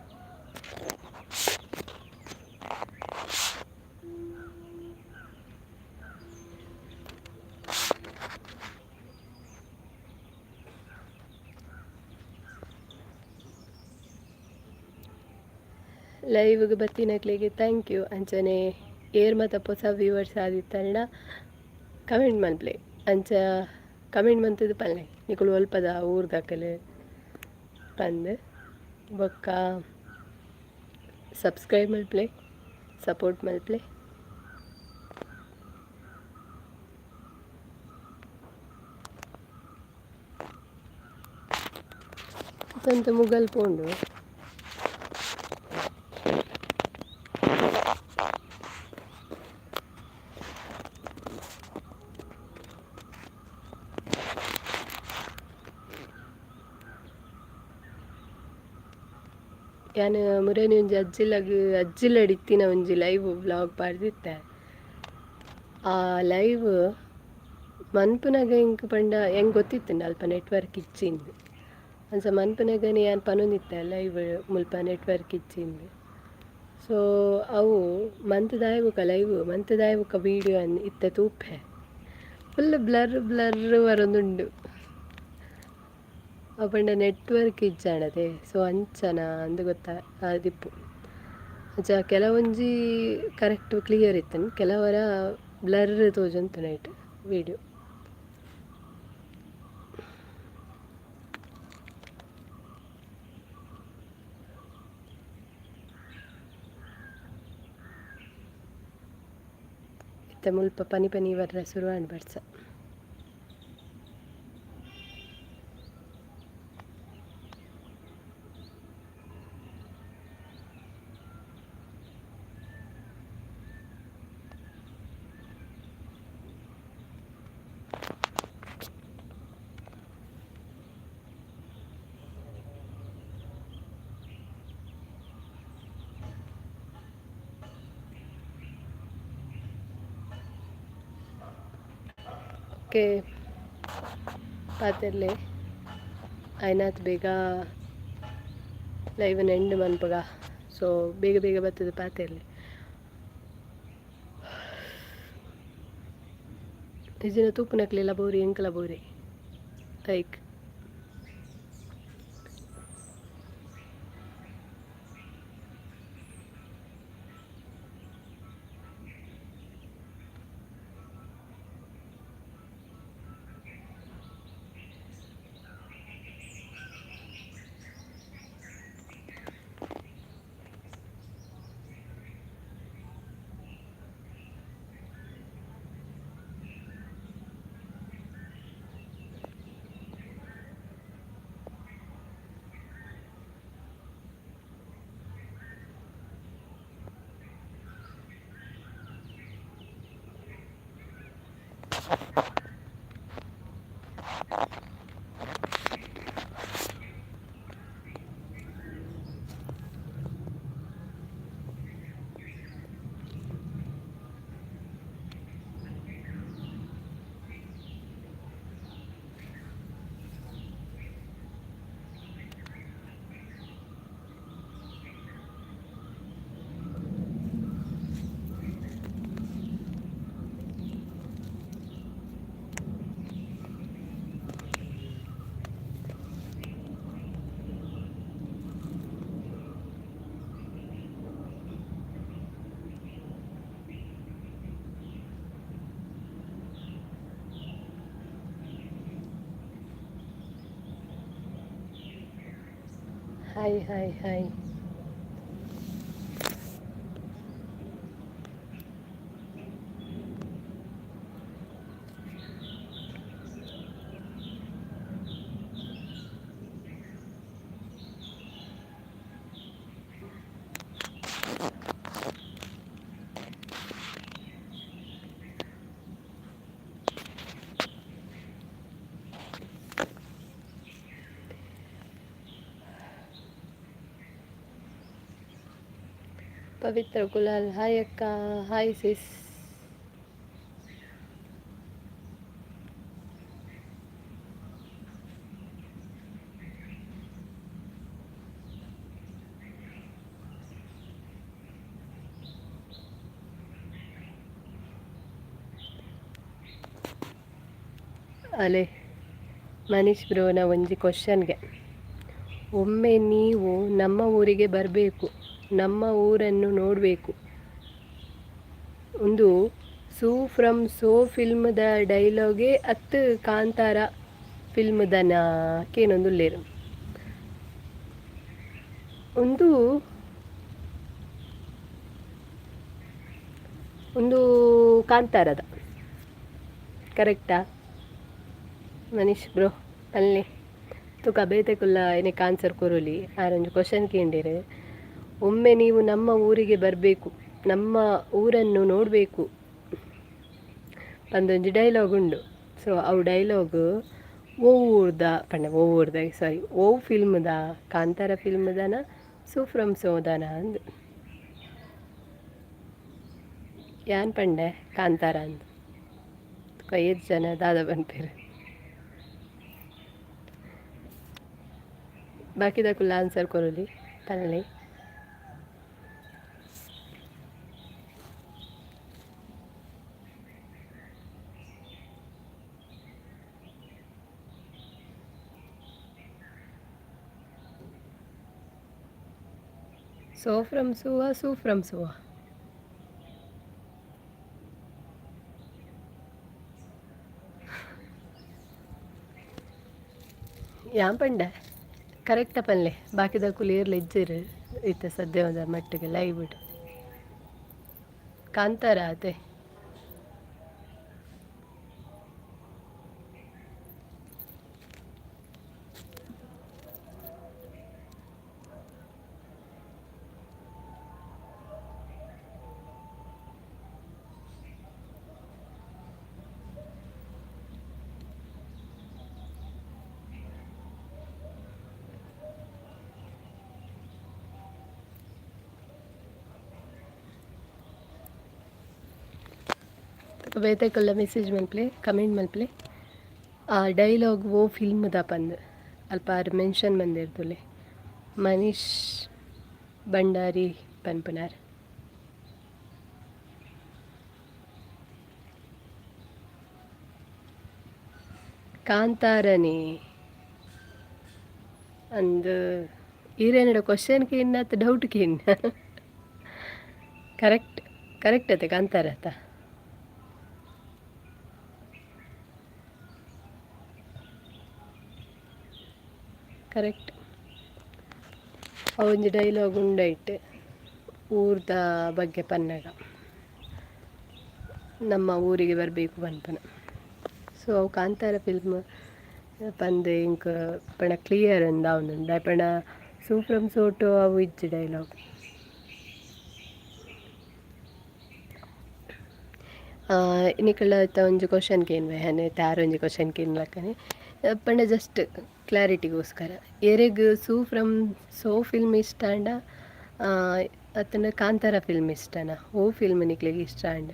ಲೈವ್ಗೆ ಬತ್ತಿನಕ್ಲಿಗೆ ಥ್ಯಾಂಕ್ ಯು. ಅಂಚನೆ ಏರ್ ಮತ್ತು ಹೊಸ ವ್ಯೂವರ್ಸ್ ಆದಿತ್ತಲ್ಲ ಕಮೆಂಟ್ ಮಲ್ಪ್ಲೆ. ಅಂಚ ಕಮೆಂಟ್ ಮಂತದ್ದು ಪಲ್ಲೆ ನಿಕುಲು ಒಲ್ಪದ ಊರ್ದಾಕಲು ಪಂದು ಬೊಕ್ಕ ಸಬ್ಸ್ಕ್ರೈಬ್ ಮಲ್ಪ್ಲೆ, ಸಪೋರ್ಟ್ ಮಲ್ಪ್ಲೆ. ತಂತ ಮುಗಲ್ ಪೋಂಡು ಯಾನು ಮುರೇನಿ ಒಂಜಿ ಅಜ್ಜಿಲಡಿತ್ತಿನ ಒಂಜಿ ಲೈವ್ ವ್ಲಾಗ್ ಪಾಡ್ದಿತ್ತೆ. ಆ ಲೈವ್ ಮನ್ಪುನಾಗ ಇಂಕ್ ಪಂಡ ಹೆಂಗೆ ಗೊತ್ತಿತ್ತಂಡ ಅಲ್ಪ ನೆಟ್ವರ್ಕ್ ಇಚ್ಚಿಂದು. ಅಂಚ ಮನ್ಪುನಾಗನೇ ಯಾನು ಪನೊಂದಿತ್ತೆ ಲೈವ್ ಮುಲ್ಪ ನೆಟ್ವರ್ಕ್ ಇಚ್ಚಿಂದು. ಸೊ ಅವು ಮಂತದಾಯವುಕ ಲೈವ್ ಮಂತದಾಯವುಕ ವೀಡಿಯೋ ಇತ್ತೆ ತೂಪೆ ಫುಲ್ ಬ್ಲರ್ ಬ್ಲರ್ ಬರೊಂದುಂಡು. ಅಪಂಡ ನೆಟ್ವರ್ಕ್ ಇಜ್ಜಾಣದೆ. ಸೊ ಅಂಚನ ಅಂದು ಗೊತ್ತಾ ದಿಪ್ಪು ಅಂಚ ಕೆಲವೊಂಜಿ ಕರೆಕ್ಟ್ ಕ್ಲಿಯರ್ ಇತ್ತನು, ಕೆಲವರ ಬ್ಲರ್ ತೋಜುಂತು ನೈಟ್ ವೀಡಿಯೋ. ಇತ್ತ ಮುಲ್ಪ ಪನಿ ಪನಿ ಬರ್ರ ಶುರು ಬರ್ಸ. ಓಕೆ ಪಾತಿರ್ಲಿ ಆಯ್ನಾತ್ ಬೇಗ ಲೈವನ್ ಎಂಡ್ ಮನ್ಪಗ. ಸೊ ಬೇಗ ಬೇಗ ಬರ್ತದೆ ಪಾತಿರ್ಲಿ. ಇಜಿನ ತೂಪುನಕ್ಲೆಲ್ಲ ಬೋರಿ ಎಂಕಲ ಬೋರಿ ಲೈಕ್ ಹಾಯ್ ಹಾಯ್ ಹಾಯ್. ಪವಿತ್ರ ಕುಲಾಲ್ ಹಾಯ್ ಅಕ್ಕ. ಹಾಯ್ ಸಿಸ್. ಅಲೆ ಮನೀಶ್ ಬ್ರೋನ ಒಂಜಿ ಕ್ವಶನ್ಗೆ, ಒಮ್ಮೆ ನೀವು ನಮ್ಮ ಊರಿಗೆ ಬರಬೇಕು, ನಮ್ಮ ಊರನ್ನು ನೋಡಬೇಕು. ಒಂದು ಸೂ ಫ್ರಮ್ ಸೋ ಫಿಲ್ಮ್ದ ಡೈಲಾಗೆ ಅತ್ತು ಕಾಂತಾರ ಫಿಲ್ಮ್ದನ ಕೇನೊಂದು ಲೇರು ಒಂದು ಒಂದು ಕಾಂತಾರದ ಕರೆಕ್ಟಾ ಮನೀಶ್ ಬ್ರೋ? ಅಲ್ಲಿ ತುಕ ಬೇತೆಕುಲ್ಲ ಏನಕ್ಕೆ ಆನ್ಸರ್ ಕೊರೋಲಿ ಆರೊಂದು ಕ್ವಶನ್ ಕೇಂಡಿರೆ. ಒಮ್ಮೆ ನೀವು ನಮ್ಮ ಊರಿಗೆ ಬರಬೇಕು, ನಮ್ಮ ಊರನ್ನು ನೋಡಬೇಕು ಅಂದೊಂದು ಡೈಲಾಗ್ ಉಂಡು. ಸೊ ಅವು ಡೈಲಾಗು ಓ ಊರ್ದ ಸಾರಿ ಓ ಫಿಲ್ಮ್ದ ಕಾಂತಾರ ಫಿಲ್ಮ್ದನ ಸೂ ಫ್ರಮ್ ಸೋದನ ಅಂದು ಯಾನ್ ಪಂಡೆ ಕಾಂತಾರ ಅಂದು ಐದು ಜನ ದಾದ ಬಂದ್ಪೇರು ಬಾಕಿದಕ್ಕುಲ್ಲ ಆನ್ಸರ್ ಕೊರೋಲಿ ತಲ್ಲಿ. ಸೋ ಫ್ರಮ್ ಸೂವಾ ಸೂ ಫ್ರಮ್ ಸೂವಾ ಯಾನ್ ಪಂಡೆ ಕರೆಕ್ಟ ಪನ್ಲೆ ಬಾಕಿದಕ್ಕೂ ಏರ್ಲ ಇಜ್ಜಿರು ಇತ್ತ ಸದ್ಯ ಒಂದ ಮಟ್ಟಿಗೆ ಲೈವ್ ಬಿಡು ಕಾಂತಾರ ಅದೇ. ಬೇತೈಕಲ್ಲ ಮೆಸೇಜ್ ಮಲ್ಪ್ಲೆ ಕಮೆಂಟ್ ಮಲ್ಪ್ಲೆ ಆ ಡೈಲಾಗ್ ಓ ಫಿಲ್ಮ್ದ ಪಂದು ಅಲ್ಪ ಆರು ಮೆನ್ಷನ್ ಬಂದಿರ್ತಲೆ ಮನೀಶ್ ಭಂಡಾರಿ ಪನ್ಪುನಾರ್. ಕಾಂತಾರನೇ ಅಂದು ಈರೇನಡ ಕ್ವಶನ್ಗೆ ಇನ್ನತ್ತು ಡೌಟ್ಗೆ ಇನ್ನು ಕರೆಕ್ಟ್ ಕರೆಕ್ಟ್ ಅತ್ತೆ ಕಾಂತಾರ ಅತ್ತ ಕರೆಕ್ಟ್. ಅವೊಂದು ಡೈಲಾಗ್ ಉಂಡೈಟ್ ಊರ್ದ ಬಗ್ಗೆ ಪನ್ನಗ ನಮ್ಮ ಊರಿಗೆ ಬರಬೇಕು ಪನ್ಪನ. ಸೊ ಅವು ಕಾಂತಾರ ಫಿಲ್ಮ್ ಪಂದು ಇಂಕ ಪಣ ಕ್ಲಿಯರ್ ಅಂದ ಅವನುಂಡ ಪಣ ಸೂ ಫ್ರಮ್ ಸೋಟು ಅವು ಇಜ್ಜಿ ಡೈಲಾಗ್. ಇನ್ನಿಕಲ್ಲ ಒಂಜಿ ಕ್ವಶನ್ ಕೇನ್ವೆ ಹನೆ ತಾರೊಂಜಿ ಕ್ವಶನ್ ಕೇನ್ಲಕ್ಕನೆ ಪಂಡ ಜಸ್ಟ್ ಕ್ಲಾರಿಟಿಗೋಸ್ಕರ ಎರೆಗ್ ಸೂ ಫ್ರಮ್ ಸೋ ಫಿಲ್ಮ್ ಇಷ್ಟ ಅಂಡ ಅತ್ತನ ಕಾಂತಾರ ಫಿಲ್ಮ್ ಇಷ್ಟನ ಓ ಫಿಲ್ಮ್ ನಿಕ್ಲೆಗ್ ಇಷ್ಟ ಅಂಡ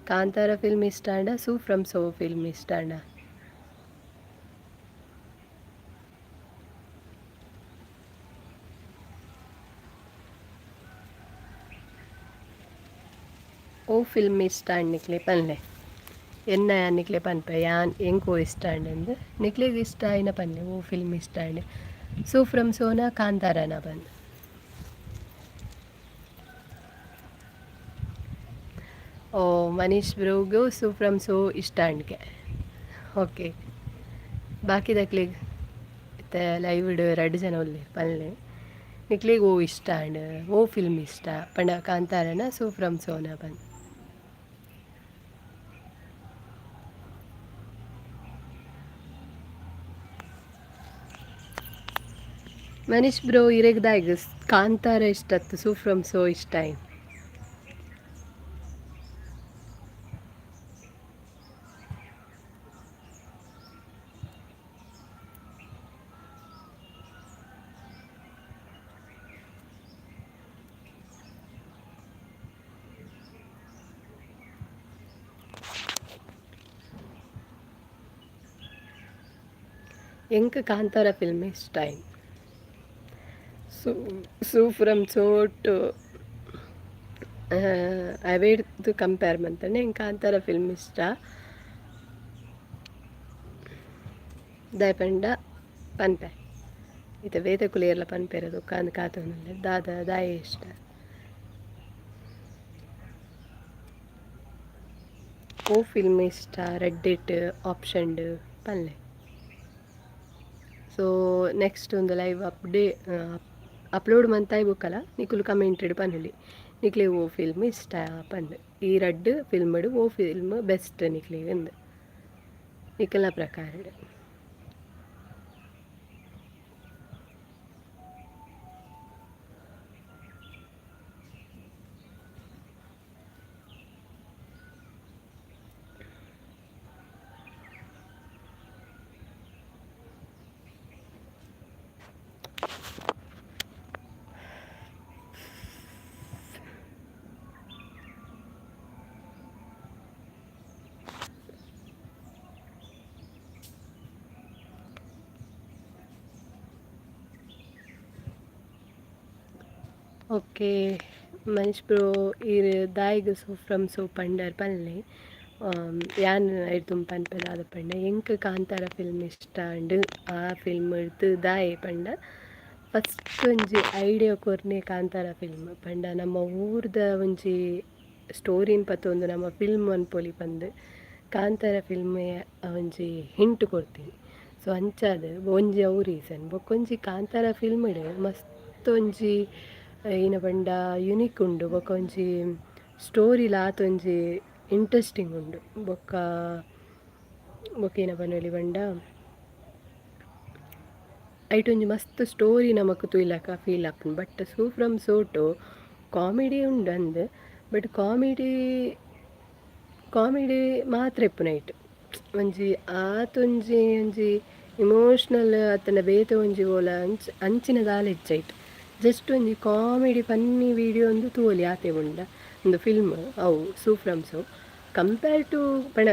ಕಾಂತಾರ ಫಿಲ್ಮ್ ಇಷ್ಟ ಅಂಡ ಸೂ ಫ್ರಮ್ ಸೋ ಫಿಲ್ಮ್ ಇಷ್ಟ ಅಂಡ. ಓ ಫಿಲ್ಮ್ ಇಷ್ಟ ನಿಕ್ಲೆ ಪನ್ಲೆ ಎನ್ನ ನಿಕ್ಲೆ ಪನ್ಪೆ ಯಾನ್ ಎಂಕೋ ಇಷ್ಟ ಅಂಡು ನಿಕ್ಲೆಗ್ ಇಷ್ಟ ಆಯ್ನ ಪನ್ಲೆ ಓ ಫಿಲ್ಮ್ ಇಷ್ಟ ಅಂಡೆ. ಸೂ ಫ್ರಮ್ ಸೋನ ಕಾಂತಾರನ ಬಂದು ಓ ಮನೀಶ್ ಬ್ರೋಗೂ ಸೂ ಫ್ರಮ್ ಸೋ ಇಷ್ಟ ಅಂಡ್ಗೆ ಓಕೆ. ಬಾಕಿದಕ್ಲಿಗ್ ಮತ್ತು ಲೈವ್ಡ್ 2 ಜನ ಉಲ್ಲೇರ್ ಪನ್ಲೆ ನಿಕ್ಲಿಗೆ ಓ ಇಷ್ಟ ಆಂಡ್ ಓ ಫಿಲ್ಮ್ ಇಷ್ಟ ಪಂಡ ಕಾಂತಾರನ ಸೋ ಫ್ರಮ್ ಸೋನ ಬಂದು ಮನೀಶ್ ಬ್ರೋ ಇರೆಗ್ದಾಯ್ಗ ಕಾಂತಾರ ಇಷ್ಟತ್ತು ಸೂ ಫ್ರಮ್ ಸೋ ಇಷ್ಟ ಆಯ್ತು. ಎಂಕ್ ಕಾಂತಾರ ಫಿಲ್ಮ್ ಇಷ್ಟ ಆಯ್ತು. ಸೂ ಫ್ರಮ್ ಸೋ ಟು ಅವೇಡ್ದು ಕಂಪೇರ್ ಮಂತಂಡೆ ಎಂಕ್ ಕಾಂತಾರ ಫಿಲ್ಮ್ ಇಷ್ಟ ದಾಯಪಂಡ ಪನ್ಪೆ ಇತ್ತೆ ಬೇತೆ ಕುಲಿಯರ್ಲ ಪನ್ಪೆರದು ಕಾಂದ್ ಕಾತೊಂದುಲ್ಲೆ ದಾಯೆ ಇಷ್ಟ. ಓ ಫಿಲ್ಮ್ ಇಷ್ಟ ರೆಡ್ಡಿಟ್ ಆಪ್ಷನ್ಡ್ ಪನ್ಲೆ. ಸೊ ನೆಕ್ಸ್ಟ್ ಒಂದು ಲೈವ್ ಅಪ್ಲೋಡ್ ಮಂತಾಯಿ ಬುಕ್ಕಲ್ಲ ನಿಕುಲು ಕಮೆಂಟೆಡ್ ಪನ್ನುಲಿ ನಿಕ್ಲೆ ಓ ಫಿಲ್ಮ್ ಇಷ್ಟ ಪಂದ್ ಈ 2 ಫಿಲ್ಮ್ಡ್ ಓ ಫಿಲ್ಮ್ ಬೆಸ್ಟ್ ನಿಕ್ಲೆ ಎಂದು ನಿಕಲ್ನ ಪ್ರಕಾರ. ಓಕೆ ಮನೀಶ್ ಬ್ರೋ ಇರ್ ದಾಯಿಗ್ ಸೋ ಫ್ರಮ್ ಸೋ ಪಂಡರ್ ಪನ್ಲೆ ಯಾನ್ ಐಟುಮ್ ಪನ್ಪೆನ ಆದ ಪಂಡ ಎಂಕ್ ಕಾಂತಾರ ಫಿಲ್ಮ್ ಇಷ್ಟ ಅಂಡ್ ಆ ಫಿಲ್ಮ್ ಇಡ್ದು ದಾಯೆ ಪಂಡ ಫಸ್ಟ್ ಒಂಜಿ ಐಡಿಯಾ ಕೊರ್ನೆ ಕಾಂತಾರ ಫಿಲ್ಮ್ ಪಂಡ ನಮ್ಮ ಊರ್ದ ಒಂಜಿ ಸ್ಟೋರಿನ್ ಪತ್ತೊಂದು ನಮ್ಮ ಫಿಲ್ಮ್ ಅನ್ಪೊಲಿ ಪಂದ್ ಕಾಂತಾರ ಫಿಲ್ಮ್ ಒಂಜಿ ಹಿಂಟ್ ಕೊಡ್ತೀನಿ. ಸೊ ಅಂಚಾದ್ ಒಂಜಿ ಅವು ರೀಸನ್ ಬೊಕೊಂಜಿ ಕಾಂತಾರ ಫಿಲ್ಮ್ಡ್ ಮಸ್ತ್ ಒಂಜಿ ಏನ ಪಂಡ ಯುನಿಕ್ ಉಂಡು ಬೊಕ ಒಂಜಿ ಸ್ಟೋರಿ ಲಾತೊಂಜಿ ಇಂಟ್ರೆಸ್ಟಿಂಗ್ ಉಂಡು ಬೊಕ್ಕ ಏನ ಪನೊಲಿ ಪಂಡ ಐಟೊಂಜಿ ಮಸ್ತ್ ಸ್ಟೋರಿ ನಮಕ್ ತುಯ್ಲಕ ಫೀಲ್ ಆಪುಂಡು. ಬಟ್ ಸೂ ಫ್ರಮ್ ಸೋ ಟು ಕಾಮಿಡಿ ಉಂಡು ಅಂದ್ ಬಟ್ ಕಾಮಿಡಿ ಮಾತ್ರ ಎಪ್ಪುನೈಟ್ ಒಂಜಿ ಒಂಜಿ ಇಮೋಷ್ನಲ್ ಅತ್ತನ ಬೇತೆ ಒಂಜಿ ಓಲ ಅಂಚಿನ ದಾಲ ಹೆಚ್ಚೈಟ್ ಜಸ್ಟ್ ಒಂಜಿ ಕಾಮಿಡಿ ಫನ್ನಿ ವಿಡಿಯೋ ಒಂದು ತೂವೊಲಿ ಆತೆ ಉಂಡ ಒಂದು ಫಿಲ್ಮ್ ಅವು Su from So compare to ಪಂಡ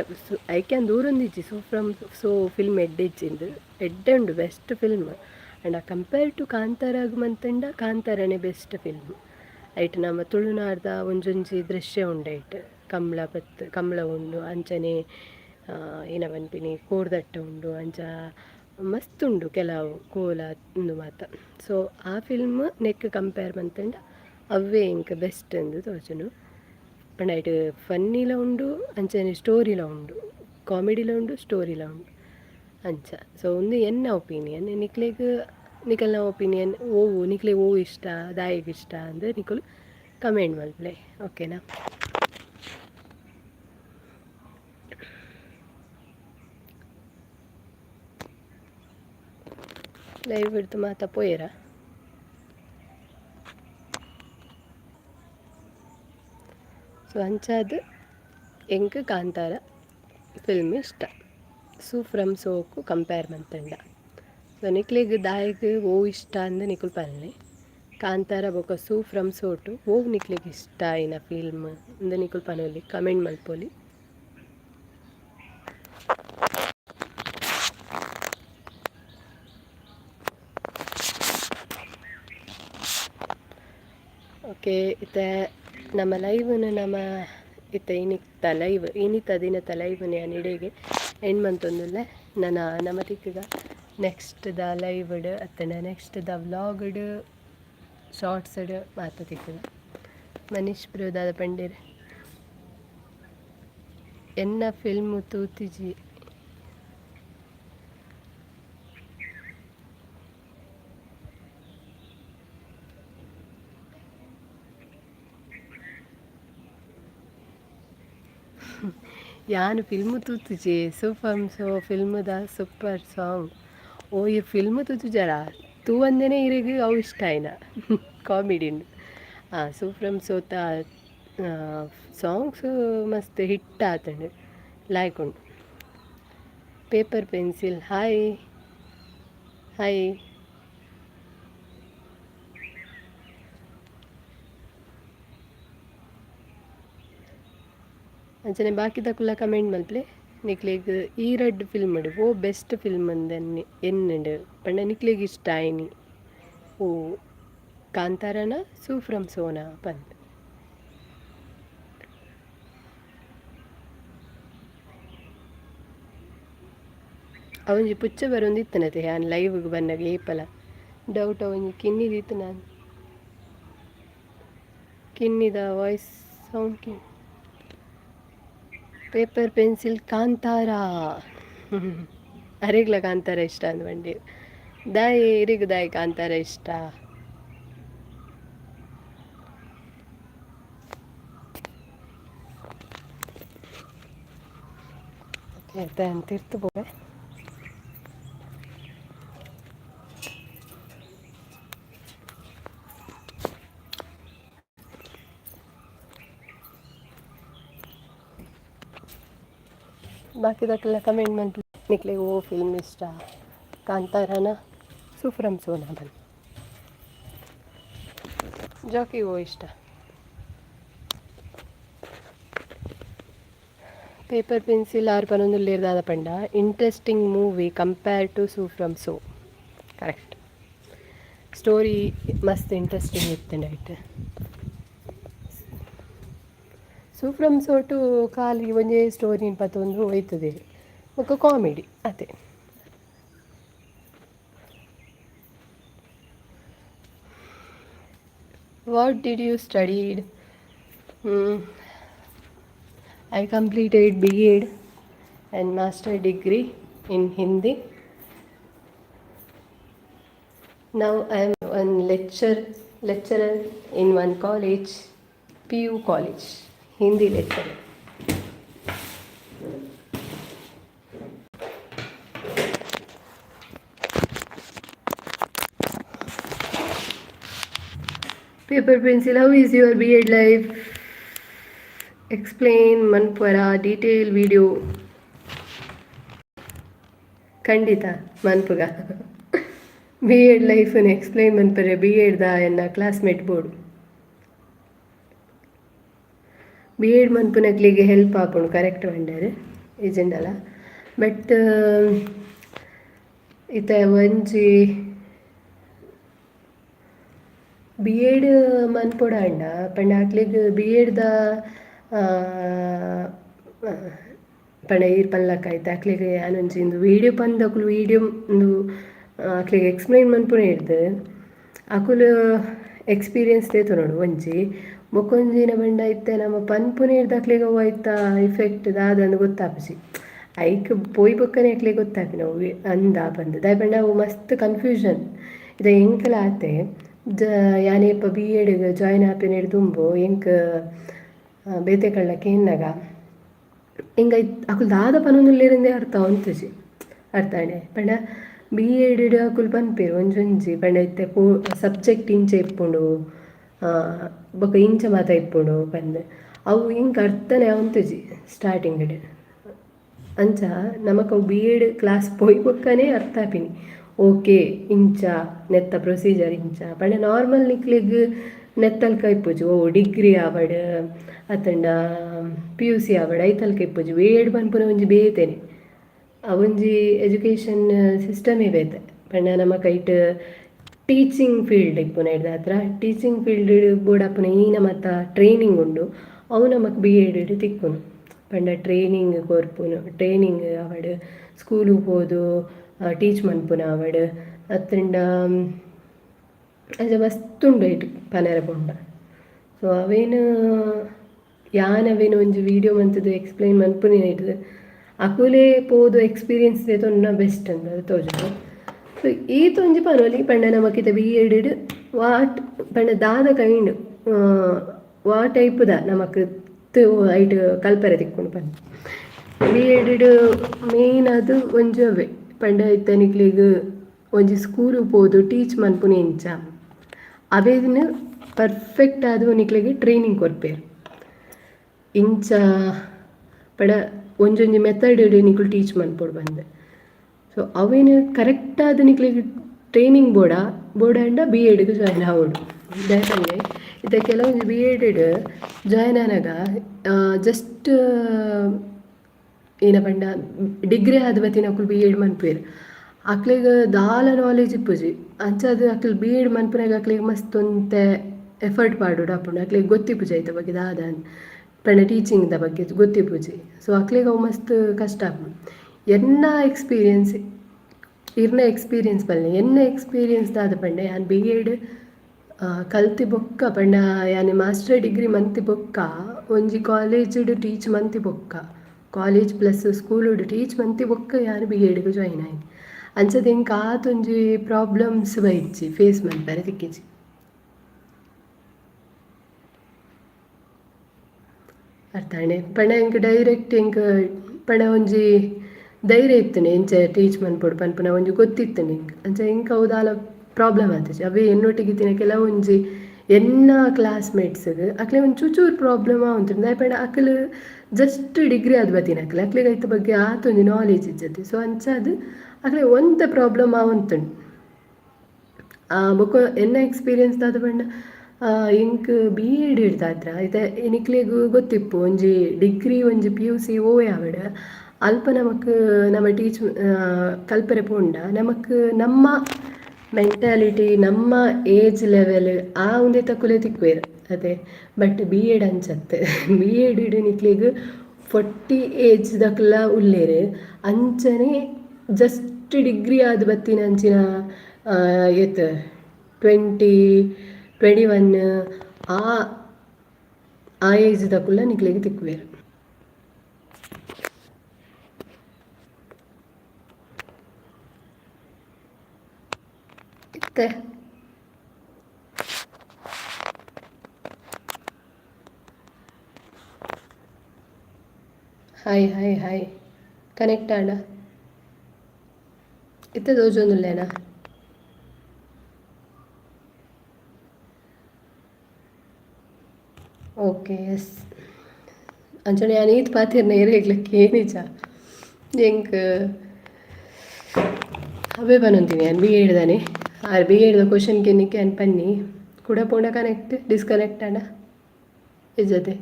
ಐಕ್ಯಾನ್ ದೂರೊಂದಿಜ್ಜಿ ಸೂ ಫ್ರಮ್ ಸೋ ಫಿಲ್ಮ್ ಎಡ್ಡೆ ಉಂಡು best film and compare to ಕಾಂತಾರಾಗ್ ಮಂತಂಡ ಕಾಂತಾರನೇ ಬೆಸ್ಟ್ ಫಿಲ್ಮ್. ಐಟ್ ನಮ್ಮ ತುಳುನಾಡ್ದ ಒಂಜೊಂಜಿ ದೃಶ್ಯ ಉಂಡೈಟ್ ಕಮ್ಲ ಉಂಡು ಅಂಚನೆ ಏನ ಪನ್ಪಿನಿ ಕೋಡ್ದಟ್ಟ ಉಂಡು ಅಂಚ ಮಸ್ತ್ ಉಂಡು ಕೆಲವು ಕೋಲ ಉಂದು ಮಾತ. ಸೊ ಆ ಫಿಲ್ಮ್ ನೆಕ್ ಕಂಪೇರ್ ಮಂತಂಡ ಅವೇ ಇಂಕ್ ಬೆಸ್ಟ್ ಎಂದು ತೋಜುನು ಪಂಡ ಐಟ್ ಫನ್ನಿಲ ಉಂಡು ಅಂಚನೆ ಸ್ಟೋರಿಲ ಉಂಡು ಕಾಮಿಡಿಲ ಉಂಡು ಸ್ಟೋರಿಲ ಉಂಡು ಅಂಚ. ಸೊ ಒಂದು ಎನ್ನ ಒಪಿನಿಯನ್ ನಿಕಲ್ನ ಒಪಿನಿಯನ್ ನಿಕ್ಲೆ ಓ ಇಷ್ಟ ದಾಯಿಗ್ ಇಷ್ಟ ಅಂದರೆ ನಿಕುಲು ಕಮೆಂಟ್ ಮಲ್ಪಲೆ ಓಕೆನಾ. ಲೈವ್ ಹಿಡ್ದು ಮಾತಾ ಪೋಯರ ಸೊ ಅಂಚಾದ್ ಎಂಕ್ ಕಾಂತಾರ ಫಿಲ್ಮ್ ಇಷ್ಟ ಸೂ ಫ್ರಮ್ ಸೋಕು ಕಂಪೇರ್ ಮಂತಂಡ. ಸೊ ನಿಕ್ಲೆಗ್ ದಾಯಿಗ್ ಓ ಇಷ್ಟ ಅಂದ್ ನಿಕುಲು ಪನ್ಲೆ ಕಾಂತಾರ ಬೊಕ ಸೂ ಫ್ರಮ್ ಸೋ ಟು ನಿಕ್ಲೆಗ್ ಇಷ್ಟ ಆಯಿನ ಫಿಲ್ಮ್ ಅಂದ್ ನಿಕುಲು ಪನೊಲಿ ಕಮೆಂಟ್ ಮಲ್ಪೊಲಿ. ಓಕೆ ಇತ್ತೆ ನಮ್ಮ ಲೈವ್ನು ಇತ್ತೆ ಇನಿತ ದಿನದ ಲೈವ್ನ ನಾನು ಇಡೆಗೆ ಎಂಡ್ ಮಂತೊಂದುಲ್ಲೆ ನಾನು ನಮ್ಮ ತಿಕ್ಕಗ ನೆಕ್ಸ್ಟ್ ದ ಲೈವ್ಡ್ ಅತ್ತನ ನೆಕ್ಸ್ಟ್ ದ ವ್ಲಾಗ್ಡ್ ಶಾರ್ಟ್ಸ್ಡ್ ಮಾತ ತಿಕ್ಕಗ ಮನೀಶ್ ಬ್ರೋ ದಾದ ಪಂಡೇರ್ ಎನ್ನ ಫಿಲ್ಮ್ ತೂತಿಜಿ ಯಾನು ಫಿಲ್ಮ್ ತೂತುಜೆ ಸೂಪರ್ ಸೊ ಫಿಲ್ಮ್ದ ಸೂಪರ್ ಸಾಂಗ್ ಓ ಈ ಫಿಲ್ಮ್ ತೂತು ಜರ ತೂ ಒಂದೇನೆ ಇರಿಗೆ ಅವು ಇಷ್ಟ ಆಯ್ನ ಕಾಮಿಡಿನ್ ಸೂಫ್ರಮ್ ಸೋತ ಸಾಂಗ್ಸ್ ಮಸ್ತ್ ಹಿಟ್ ಆತಂಡು ಲಾಯ್ಕೊಂಡು ಪೇಪರ್ ಪೆನ್ಸಿಲ್ ಹಾಯ್ ಹಾಯ್ ಅಂಚನೆ ಬಾಕಿ ತಕ್ಕುಲ್ಲ ಕಮೆಂಟ್ ಮಲ್ಪಲೆ ನಿಕ್ಲೆಗ್ ಈ ರೆಡ್ ಫಿಲ್ಮ್ ಓ ಬೆಸ್ಟ್ ಫಿಲ್ಮ್ ಅಂದೆನ್ನಿ ಎನ್ನುಂಡು ಪಂಡ ನಿಕ್ಲೆಗ್ ಇಷ್ಟ ಆಯ್ನಿ ಓ ಕಾಂತಾರನ ಸೂಫ್ರಮ್ ಸೋನಾ ಪಂದ್ ಅವನಿಗೆ ಪುಚ್ಚ ಬರೊಂದಿತ್ತನತೆ ನಾನು ಲೈವ್ಗೆ ಬಂದಾಗ ಏಪಲ ಡೌಟ್ ಅವನಿಗೆ ಕಿನ್ನಿದಿತ್ತು ನಾನು ಕಿನ್ನಿದ ವಾಯ್ಸ್ ಸೌಂಡ್ ಕಿನ್ ಪೇಪರ್ ಪೆನ್ಸಿಲ್ ಕಾಂತಾರ ಅರಿಗ್ಲ ಕಾಂತಾರ ಇಷ್ಟ ಅಂದ್ ಬಂಡಿ ದಾಯಿ ಇರಿಗ ದಾಯಿ ಕಾಂತಾರ ಇಷ್ಟ ಅಂತಿರ್ತು ಬೋವೆ ಬಾಕಿದಕ್ಕೆಲ್ಲ ಕಮೆಂಟ್ ಮಾಡಿ ನಿಕ್ಲೆ ಓ ಫಿಲ್ಮ್ ಇಷ್ಟ ಕಾಂತಾರನ ಸೂಫ್ರಮ್ ಸೋನಾ ಬನ್ ಜಾಕಿ ಓ ಇಷ್ಟ ಪೇಪರ್ ಪೆನ್ಸಿಲ್ ಆರು ಪನೊಂದುಲ್ಲೇರ್ದಾದ ಪಂಡ interesting movie compare to Su From So correct story ಮಸ್ತ್ ಇಂಟ್ರೆಸ್ಟಿಂಗ್ ಇತ್ತು ಆಯ್ತು ಸೂಫ್ರಮ್ ಸೋಟು ಖಾಲಿ ಒಂದೇ ಸ್ಟೋರಿ ಪತ್ತೊಂದು ಹೋಯ್ತದೆ ఒక ಕಾಮಿಡಿ ಅದೇ what did you studied I completed B.Ed and master degree in Hindi. Now I am one lecturer in one college, PU college, Hindi lecturer. Paper pencil, how is your B.Ed life? Explain Manpura detail video. ಖಂಡಿತ ಮನ್ಪುಗ B.Ed ಲೈಫನ್ನು explain ಮನ್ಪರೆ B.Ed ಎನ್ನ classmate board B.Ed ಮನ್ಪುನಕ್ಲಿಗೆ help ಆಪುಂಡು correct ಬಂಡಾರೆ ಏಜೆಂಡಲ್ಲ but ಇತ ಒಂಜಿ B.Ed ಮನ್ಪೊಡ ಅಂಡ ಪಂಡ ಅಕ್ಲಿಗೆ B.Ed ಪಂಡ ಈರ್ ಪಲ್ಲಕ್ಕಾಯ್ತು ಅಕ್ಲಿಗೆ ಆನೊಂಜಿಂದು video ಪಂದು ಅಕುಲು video ಒಂದು ಅಕ್ಲಿಗೆ ಎಕ್ಸ್ಪ್ಲೈನ್ ಮನ್ಪುನೆ ಇಡ್ದು ಅಕುಲು ಎಕ್ಸ್ಪೀರಿಯನ್ಸ್ ತೇತು ನೋಡು ಒಂಜಿ ಬೊಕೊಂಜಿನ ಬಂಡ ಇತ್ತೆ ನಮ್ಮ ಪನ್ಪುನೆ ಇಡ್ದು ಅಕ್ಲಿಗೆ ಅವು ಆಯ್ತಾ ಇಫೆಕ್ಟ್ ದಾದಂದು ಗೊತ್ತಾಪಸಿ ಐಕ್ ಪೋಯ್ ಬೊಕ್ಕನೆ ಅಕ್ಲಿಗೆ ಗೊತ್ತಾಪಿ ನಾವು ಅಂದ ಬಂದು ದಾಯ್ ಪಂಡ ಅವು ಮಸ್ತ್ ಕನ್ಫ್ಯೂಷನ್ ಇದು ಎಂಕಲ ಆತೆ ಯಾನೇಪ B.Ed ಜಾಯ್ನ್ ಆಪಿನ ಹಿಡ್ದು ತುಂಬು ಎಂಕ್ ಬೇತೆ ಕಳ್ಳಕ್ಕೆ ಎನ್ನಾಗ ಹಿಂಗೆ ಅಕುಲು ದಾದ ಪನೊಂದುಲ್ಲೇರಿಂದೇ ಅರ್ಥ ಒಂತುಜಿ ಅರ್ಥಾಣೆ ಪಂಡ B.Ed ಅಕುಲು ಪನ್ಪೇರು ಒಂಜೊಂಜಿ ಪಂಡ ಇತ್ತೆ ಸಬ್ಜೆಕ್ಟ್ ಇಂಚೆ ಇಪ್ಪುಂಡು ಬೊಕ ಇಂಚ ಮಾತ ಇಪ್ಪುಂಡು ಪಂದ್ ಅವು ಹಿಂಗೆ ಅರ್ಥನೇ ಅವಂತುಜಿ ಸ್ಟಾರ್ಟಿಂಗ್ ಅಂಚ ನಮಕ್ ಅವು B.Ed ಕ್ಲಾಸ್ ಪೋಯ್ ಬೊಕ್ಕನೆ ಅರ್ಥ ಆಪಿನಿ ಓಕೆ ಇಂಚ ನೆತ್ತ ಪ್ರೊಸೀಜರ್ ಇಂಚ ಪಂಡ ನಾರ್ಮಲ್ ನಿಕ್ಲಿಗ್ ನೆತ್ತಲ್ಕ ಇಪ್ಪುಜಿ ಓ ಡಿಗ್ರಿ ಆವಡ್ ಅತ್ತಂಡ PUC ಆವಡ್ ಐತಲ್ಕ ಇಪ್ಪುಜಿ B.Ed ಪನ್ಪುನ ಒಂಜಿ ಬೇತೆನೆ ಅವೊಂಜಿ ಎಜುಕೇಷನ್ ಸಿಸ್ಟಮೇ ಬೇತೆ ಪಂಡ ನಮಕ್ ಐಟ್ ಟೀಚಿಂಗ್ ಫೀಲ್ಡ್ ಇಪ್ಪುನ ಹಿಡ್ದ ಹತ್ರ ಟೀಚಿಂಗ್ ಫೀಲ್ಡ್ ಬೋಡಪ್ಪುನ ಈನ ಮತ್ತ ಟ್ರೈನಿಂಗ್ ಉಂಡು ಅವು ನಮಕ್ B.Ed ತಿಕ್ಕುನು ಪಂಡ ಟ್ರೈನಿಂಗ್ ಕೊರ್ಪುನು ಟ್ರೈನಿಂಗ್ ಆವಡ್ ಸ್ಕೂಲಿಗೆ ಹೋದು ಟೀಚ್ ಮನ್ಪುನ ಆವಡ್ ಅತ್ತಂಡ ಅಜ ಮಸ್ತ್ ಉಂಡು ಐಟ್ ಪನರ ಪುಂಡ ಸೊ ಅವೇನು ಯಾನವೇನು ಒಂಜಿ ವೀಡಿಯೋ ಮಂತದ್ದು ಎಕ್ಸ್ಪ್ಲೈನ್ ಮನ್ಪುನೆ ಇಡ್ದು ಅಕುಲೇ ಪೋದು ಎಕ್ಸ್ಪೀರಿಯನ್ಸ್ ತೋನ್ನ ಬೆಸ್ಟ್ ಅಂತ ತೋಜುದು ಸೊ ಈತ ಒಂಜಿ ಪನೊಲಿ ಪಂಡ ನಮಕಿತ B.Ed ವಾಟ್ ಪಂಡ ದಾದ ಕೈಂಡ್ ವಾ ಟೈಪ್ದ ನಮಕ್ ಐಟ್ ಕಲ್ಪರೆ ತಿಕ್ಕೊಂಡು ಬಂದು ಬಿ ಎಡ್ ಮೇನ್ ಅದು ಒಂಜಿ ಅವೇ ಪಂಡ ಇತ್ತನಿಕ್ಲಿಗ್ ಒಂಜಿ ಸ್ಕೂಲ್ ಪೋದು ಟೀಚ್ ಮನ್ಪುನೆ ಇಂಚ ಅವೇದಿನ ಪರ್ಫೆಕ್ಟ್ ಆದ ನಿಕ್ಲಿಗೆ ಟ್ರೈನಿಂಗ್ ಕೊರ್ಪೇರು ಇಂಚ ಪಂಡ ಒಂಜೊಂಜಿ ಮೆಥಡ್ ನಿಕ್ಲು ಟೀಚ್ ಮನ್ಪೊಡು ಬಂದೆ ಸೊ ಅವೇನು ಕರೆಕ್ಟ್ ಆದ ನಿಕ್ಲಿಗೆ ಟ್ರೈನಿಂಗ್ ಬೋರ್ಡ ಬಿ ಎಡ್ಗೆ ಜಾಯ್ನ್ ಆಗೋಡು ದಾಯಪಂಗೆ ಇತ್ತ ಕೆಲವೊಂದು ಬಿ ಎಡ್ ಜಾಯ್ನ್ ಆನಾಗ ಜಸ್ಟ್ ಏನ ಪಂಡ ಡಿಗ್ರಿ ಆದ ಬತ್ತಿನ ಅಕ್ಕಳು ಬಿ ಎಡ್ ಮನ್ಪೇರು ಅಕ್ಲಿಗೆ ದಾಲ ನಾಲೆಜ್ ಇಪ್ಪುಜಿ ಅಂಚದು ಅಕ್ಲು ಬಿ ಎಡ್ ಮನ್ಪುನಾಗ ಅಕ್ಲಿಗೆ ಮಸ್ತ್ ಒಂತೆ ಎಫರ್ಟ್ ಪಾಡೋಡು ಅಪ್ಪುಂಡು ಅಕ್ಲಿಗೆ ಗೊತ್ತಿಪ್ಪುಜಿ ಆಯ್ತ ಬಗ್ಗೆ ದಾದ ಪಂಡ ಟೀಚಿಂಗ್ದ ಬಗ್ಗೆ ಗೊತ್ತಿಪ್ಪುಜಿ ಸೊ ಅಕ್ಲಿಗೆ ಅವು ಮಸ್ತ್ ಕಷ್ಟ ಆಪುಂಡು ಎನ್ನ ಎಕ್ಸ್ಪೀರಿಯನ್ಸ್ ಬಲ್ಲೆ ಎನ್ನ ಎಕ್ಸ್ಪೀರಿಯನ್ಸ್ ದಾದ ಪಂಡ ಯಾನ್ ಬಿ ಎಡ್ ಕಲ್ತಿ ಬೊಕ್ಕ ಪಂಡ ಯಾನ್ ಮಾಸ್ಟರ್ ಡಿಗ್ರಿ ಮಂತಿ ಬೊಕ್ಕ ಒಂಜಿ ಕಾಲೇಜ್ಡು ಟೀಚ್ ಮಂತಿ ಬೊಕ್ಕ ಕಾಲೇಜ್ ಪ್ಲಸ್ ಸ್ಕೂಲುಡು ಟೀಚ್ ಮಂತಿ ಬೊಕ್ಕ ಯಾನ್ ಬಿ ಎಡ್ಗೆ ಜಾಯ್ನ್ ಆಯ್ನಿ ಅಂಚದ ಇಂಕ ಆತೊಂಜಿ ಪ್ರಾಬ್ಲಮ್ಸ್ ಬೈಜ್ಜಿ ಫೇಸ್ ಮನ್ಪರೆ ತಿಕ್ಕಿಜಿ ಅರ್ಥಾಣೆ ಪಂಡ ಇಂಕ ಡೈರೆಕ್ಟ್ ಇಂಕ ಪಂಡ ಒಂಜಿ ಧೈರ್ಯ ಇತ್ತನೆ ಇಂಚ ಟೀಚ್ ಮನ್ಪೊಡು ಪನ್ಪುನ ಒಂಜಿ ಗೊತ್ತಿತ್ತನೆ ಇಂಕ ಅಂಚ ಇಂಕ ಅವುದಾಲ ಪ್ರಾಬ್ಲಮ್ ಆತಜಿ ಅವೇ ಎನ್ನೊಟ್ಟಿಗೆ ತಿನ ಕೆಲವೊಂಜಿ ಎನ್ನ ಕ್ಲಾಸ್ಮೇಟ್ಸ್ಗೆ ಅಕ್ಲೆ ಒಂದು ಚೂಚೂರು ಪ್ರಾಬ್ಲಮ್ ಆವಂತುಂಡು ದಾಯಪಂಡ ಅಕ್ಲು ಜಸ್ಟ್ ಡಿಗ್ರಿ ಆದ್ ಬತ್ತಿನ ಅಕ್ಲಿಗೆ ಐತ ಬಗ್ಗೆ ಆತೊಂಜಿ ನಾಲೆಜ್ ಇಜ್ಜತಿ ಸೊ ಅಂಚದು ಅಕ್ಲೆ ಒಂತೆ ಪ್ರಾಬ್ಲಮ್ ಆವಂತುಂಡು ಬೊಕ್ಕ ಎನ್ನ ಎಕ್ಸ್ಪೀರಿಯನ್ಸ್ ದಾದ ಪಂಡ ಇಂಕ್ ಬಿ ಎಡ್ ಹಿಡ್ದಾದ್ರ ಇದು ನಿಕ್ಲೆಗ್ ಗೊತ್ತಿಪ್ಪು ಒಂಜಿ ಡಿಗ್ರಿ ಒಂಜಿ PUC ಆವಡ್ ಅಲ್ಪ ನಮಕ್ ನಮ್ಮ ಟೀಚ್ ಕಲ್ಪರೆ ಪೋಂಡ ನಮಕ್ ನಮ್ಮ ಮೆಂಟಾಲಿಟಿ ನಮ್ಮ ಏಜ್ ಲೆವೆಲ್ ಆ ಒಂದೇ ತಕ್ಕುಲೆ ತಿಕ್ವೇರು ಅದೇ ಬಟ್ ಬಿ ಎಡ್ ಅಂಚತ್ತೆ ಬಿ ಎಡ್ ನಿಕ್ಲಿಗ್ 40 ಏಜ್ ದಕ್ಲ ಉಲ್ಲೇರು ಅಂಚನೆ ಜಸ್ಟ್ ಡಿಗ್ರಿ ಆದ ಬತ್ತಿನ ಅಂಚಿನ ಏತ್ 20-21 ಆ ಏಜ್ ದಕ್ಕುಲ್ಲ ನಿಕ್ಲಿಗೆ ತಿಕ್ವೇರು ಇತ್ತೆ ಹಾಯ್ ಕನೆಕ್ಟ್ ಆಂಡ ಇತ್ತೆ ದೋಜೊಂದುಲ್ಲೇನಾ ಓಕೆ ಎಸ್ ಅಂಚನೆ ನಾನು ಈತ್ ಪಾತಿರ್ನ ಏರಿಗ್ಲಿಕ್ಕೆ ಏನಿಜ ಎಂಕ್ ಅವೇ ಬನ್ನೊಂತೀನಿ ನಾನು ಬಿ ಎಡ್ದಾನೆ ಬಿ ಎಡ್ದ ಕ್ವಶನ್ ಕೆನ್ನಿಕ್ಕೆ ಅನ್ ಪನ್ನಿ ಕೂಡ ಪೋಂಡ ಕನೆಕ್ಟ್ ಡಿಸ್ಕನೆಕ್ಟ್ ಆಂಡ ಇಜ್ಜತೆ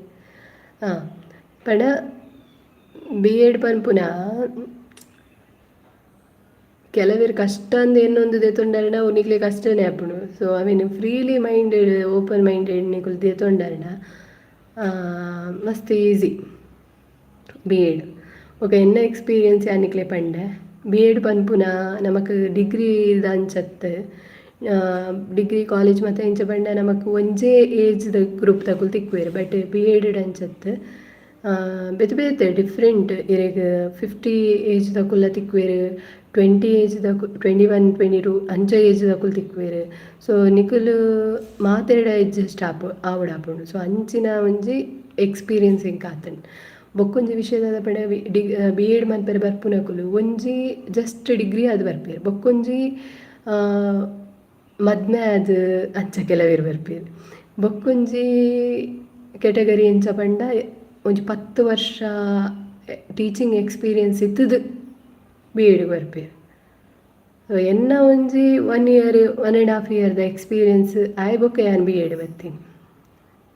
ಹಾಂ ಪಂಡ ಬಿ ಎಡ್ ಪನ್ಪುನ ಕೆಲವೇರು ಕಷ್ಟ ಅಂದ ಏನೊಂದು ದೇತೊಂಡಾರಣ ಅವು ನಿಕ್ಲೆ ಕಷ್ಟನೇ ಆಪುಂಡು ಸೊ ಅವೇನು ಫ್ರೀಲಿ ಮೈಂಡೆಡ್ ಓಪನ್ ಮೈಂಡೆಡ್ ನಿಕುಲು ದೇತೊಂಡಾರಣ ಮಸ್ತ್ ಈಸಿ ಬಿ ಎಡ್ ఒక ಎನ್ನ ಎಕ್ಸ್ಪೀರಿಯನ್ಸ್ ಯಾನಿಕ್ಲೆ ಪಂಡೆ ಬಿ ಎಡ್ ಪನ್ಪುನ ನಮಕ್ ಡಿಗ್ರಿ ಅಂಚತ್ತು ಡಿಗ್ರಿ ಕಾಲೇಜ್ ಮತ್ತು ಇಂಚ ಪಂಡ ನಮಕ್ ಒಂಜೇ ಏಜ್ದ ಗ್ರೂಪ್ ತಕುಲು ತಿಕ್ವೇರು ಬಟ್ ಬಿ ಎಡ್ ಅಂಚತ್ತು ಬೇತೆ ಬೇತೆ ಡಿಫ್ರೆಂಟ್ ಇರೆಗ್ 50 ಏಜ್ ತಕುಲ್ಲ ತಿಕ್ವೇರು 20 ಏಜ್ 21-22 ಅಂಚ ಏಜ್ ತಕುಲು ತಿಕ್ವೇರು ಸೊ ನಿಕುಲು ಮಾತೆರಡ ಅಡ್ಜಸ್ಟ್ ಆವಡಾಪುಂಡು ಸೊ ಅಂಚಿನ ಒಂಜಿ ಎಕ್ಸ್ಪೀರಿಯನ್ಸ್ ಇಂಕ ಆತನ್ ಬೊಕ್ಕೊಂಜಿ ವಿಷಯದ ಪಂಡ ಬಿ ಎಡ್ ಮನ್ಪರೆ ಬರ್ಪುನಕುಲು ಒಂಜಿ ಜಸ್ಟ್ ಡಿಗ್ರಿ ಅದು ಬರ್ಪೇರು ಬೊಕ್ಕೊಂಜಿ ಮದ್ಮೆ ಅದು ಅಂಚ ಕೆಲವೇರು ಬರ್ಪೇರು ಬೊಕ್ಕೊಂಜಿ ಕೆಟಗರಿ ಎಂಚ ಪಂಡ ಒಂಜಿ 10 ವರ್ಷ ಟೀಚಿಂಗ್ ಎಕ್ಸ್ಪೀರಿಯನ್ಸ್ ಇತ್ತದು ಬಿ ಎಡ್ ಬರ್ಪೇರು ಎನ್ನ ಒಂಜಿ 1 ಇಯರ್ 1.5 ಇಯರ್ದ ಎಕ್ಸ್ಪೀರಿಯನ್ಸ್ ಆಯ್ ಬೊಕ್ಕ ಯಾನ್ ಬಿ ಎಡ್ ಬರ್ತೀನಿ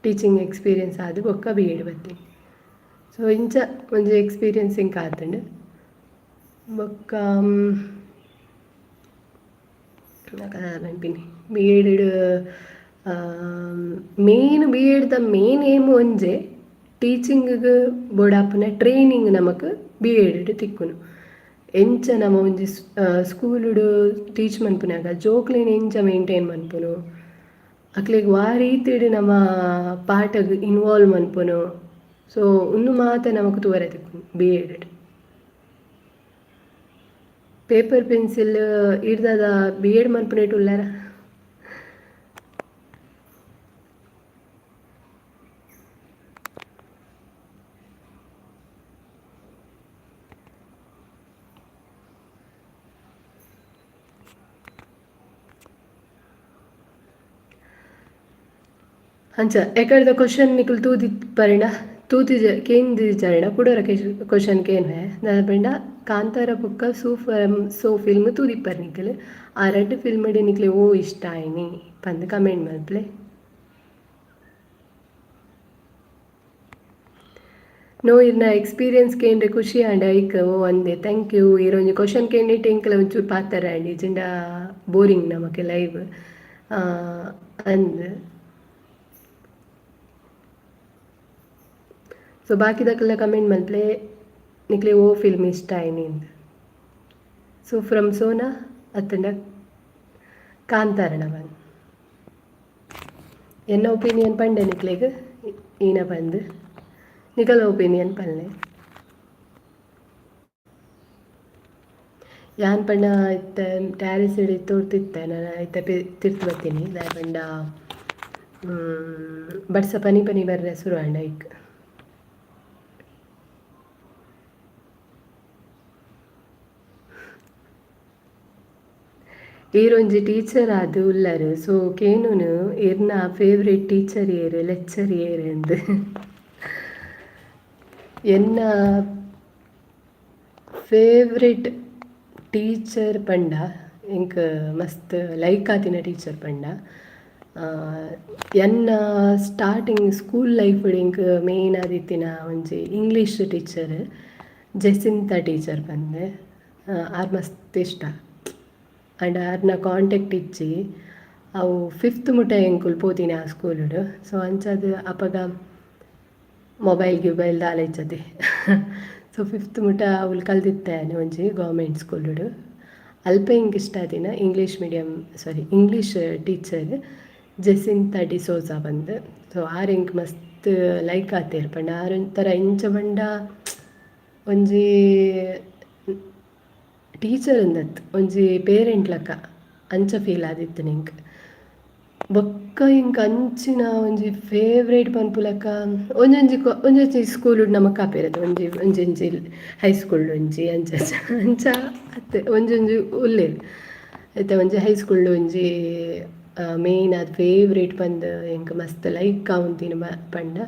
ಟೀಚಿಂಗ್ ಎಕ್ಸ್ಪೀರಿಯನ್ಸ್ ಆದ ಬೊಕ್ಕ ಬಿ ಎಡ್ ಬರ್ತೀನಿ ಸೊ ಇಂಚ ಒಂಜಿ ಎಕ್ಸ್ಪೀರಿಯನ್ಸ್ ಇಂಕ ಆತಂಡು ಬೊಕ್ಕ ನೆನಪಿನಿ ಬಿ ಎಡ್ ಮೇನ್ ಬಿ ಎಡ್ದ ಮೇನ್ ಏಮ್ ಒಂಜೆ ಟೀಚಿಂಗ್ಗೆ ಬೋಡಾಪುನ ಟ್ರೈನಿಂಗ್ ನಮಕ್ ಬಿ ಎಡ್ ತಿಕ್ಕುನು ಎಂಚ ನಮ್ಮ ಒಂಜಿ ಸ್ಕೂಲುಡು ಟೀಚ್ ಮನ್ಪುನಾಗ ಜೋಕ್ಲೆನ್ ಎಂಚ ಮೇಂಟೈನ್ ಮನ್ಪುನು ಅಕ್ಲೆಗ್ ವಾ ರೀತಿಡ್ ನಮ್ಮ ಪಾಠಗ್ ಇನ್ವಾಲ್ವ್ ಮನ್ಪುನು ಸೊ ಉಂದು ಮಾತ ನಮಕ್ ತೂವರೆ ತಿಕ್ಕುನು ಬಿ ಎಡ್ ಪೇಪರ್ ಪೆನ್ಸಿಲ್ ಇಡ್ದಾದ ಬಿ ಎಡ್ ಮನ್ಪುನೇಟ್ ಉಲ್ಲಾರ ಅಂಚ ಎಕಡ್ದ ಕ್ವಶನ್ ನಿಕುಲು ತೂದಿ ಪರಿಣ ತೂತಿ ಕೇಂದಿ ಜರಣ ಕುಡೋರ ಕ್ವಶನ್ ಕೇನ್ವೆ ದಾದ ಪಂಡ ಕಾಂತಾರ ಬುಕ್ಕ ಸೋ ಫಿಲ್ಮ್ ತೂದಿಪ್ಪರ್ ನಿಕುಲು ಆ ರಡ್ಡ್ ಫಿಲ್ಮ್ ಡು ನಿಕ್ಲೆ ಓ ಇಷ್ಟ ಆಯ್ನಿ ಪಂದ್ ಕಮೆಂಟ್ ಮಲ್ಪ್ಲೆ. ನೋ ಇರ್ನ ಎಕ್ಸ್ಪೀರಿಯನ್ಸ್ ಕೇಂದ್ರೆ ಖುಷಿ ಆಂಡ ಐಕ್ ಓ ಅಂದೆ ಥ್ಯಾಂಕ್ ಯು ಇರೊಂಜಿ ಕ್ವಶನ್ ಕೇಂದಿಟ್ಟು ಎಂಕಲ ಒಂಚೂರು ಪಾತರ ಆಂಡಿ ಜಿಂಡ ಬೋರಿಂಗ್ ನಮಕ್ ಲೈವ್ ಅಂದ್. ಸೊ ಬಾಕಿದಕ್ಕೆಲ್ಲ ಕಮೆಂಟ್ ಮಲ್ಪ್ಲೆ ನಿಕ್ಲೆ ಓ ಫಿಲ್ಮ್ ಇಷ್ಟ ಆಯ್ನಿ ಅಂತ. ಸೊ ಫ್ರಮ್ ಸೋನಾ ಅತ್ತಂಡ ಕಾಂತಾರಣ ಬಂದು ಎನ್ನ ಒಪಿನಿಯನ್ ಪಂಡೆ ನಿಕ್ಲೆಗ್ ಈನ ಬಂದು ನಿಕಲ ಒಪಿನಿಯನ್ ಪಲ್ಲೆ ಯಾನ್ ಪಂಡ ಇತ್ತ ಟ್ಯಾರಿಸ್ ಹಿಡಿ ತೋರ್ತಿತ್ತೆ ನಾನು ಇತ್ತ ತಿರ್ತು ಬರ್ತೀನಿ ದಾಯ ಪಂಡ ಬಡ್ಸ ಪನಿ ಪನಿ ಬರ್ರೆ ಶುರು ಆಂಡ ಐಕ್. ಈರೊಂಜಿ ಟೀಚರ್ ಆದ್ ಉಲ್ಲರ್ ಸೊ ಕೇನುನು ಇರ್ನ ಫೇವ್ರೇಟ್ ಟೀಚರ್ ಏರು ಲೆಕ್ಚರ್ ಏರು ಅಂದ್. ಎನ್ನ ಫೇವ್ರೇಟ್ ಟೀಚರ್ ಪಂಡ ಎಂಕ್ ಮಸ್ತ್ ಲೈಕ್ ಆತಿನ ಟೀಚರ್ ಪಂಡ ಎನ್ನ ಸ್ಟಾರ್ಟಿಂಗ್ ಸ್ಕೂಲ್ ಲೈಫ್ ಎಂಕ್ ಮೇಯ್ನ್ ಆದಿತ್ತಿನ ಒಂಜಿ ಇಂಗ್ಲೀಷ್ ಟೀಚರ್ ಜೆಸಿಂತಾ ಟೀಚರ್ ಪಂದ್ ಆರ್ ಮಸ್ತ್ ಇಷ್ಟ. ಆಂಡ ಆರ್ನ ಕಾಂಟ್ಯಾಕ್ಟ್ ಇಚ್ಚಿ ಅವು 5th ಮುಟ ಎಂಕುಲು ಪೋತಿನಿ ಆ ಸ್ಕೂಲುಡು. ಸೊ ಅಂಚಾದ್ ಅಪಗ ಮೊಬೈಲ್ ಗಿಬೈಲ್ ದಾಲ ಇಜ್ಜದೆ. ಸೊ 5th ಮುಟ ಅವ್ಲು ಕಲ್ದಿತ್ತೇನೆ ಒಂಜಿ ಗೌರ್ಮೆಂಟ್ ಸ್ಕೂಲುಡು ಅಲ್ಪ ಎಂಕ್ ಇಷ್ಟ ಆದಿನ ಇಂಗ್ಲೀಷ್ ಟೀಚರ್ ಜೆಸಿಂತಾ ಡಿಸೋಜಾ ಬಂದು. ಸೊ ಆರ್ ಎಂಕ್ ಮಸ್ತ್ ಲೈಕ್ ಆತೇರು ಪಂಡ ಆರೊಂಥರ ಇಂಚ ಪಂಡ ಒಂಜಿ ಟೀಚರ್ ಅಂದತ್ ಒಂಜಿ ಪೇರೆಂಟ್ ಲಕ ಅಂಚ ಫೀಲ್ ಆದಿತ್ತು ನಿಂಕ್. ಬೊಕ್ಕ ಇಂಕ್ ಅಂಚಿನ ಒಂಜಿ ಫೇವ್ರೇಟ್ ಪನ್ಪುಲಕ ಒಂಜೊಂಜಿ ಸ್ಕೂಲುಡು ನಮಕ್ ಕಾಪೆರದು ಒಂಜೊಂಜಿ ಹೈಸ್ಕೂಲ್ ಒಂಜಿ ಅಂಚ ಅಂಚ ಅತ್ತೆ ಒಂಜೊಂಜಿ ಉಲ್ಲೇರು ಐತೆ ಒಂಜಿ ಹೈಸ್ಕೂಲ್ ಒಂಜಿ ಮೇಯ್ನ್ ಆದ್ ಫೇವ್ರೇಟ್ ಪಂದ್ ಎಂಕ್ ಮಸ್ತ್ ಲೈಕ್ ಆವುಂತಿನ ಪಂಡ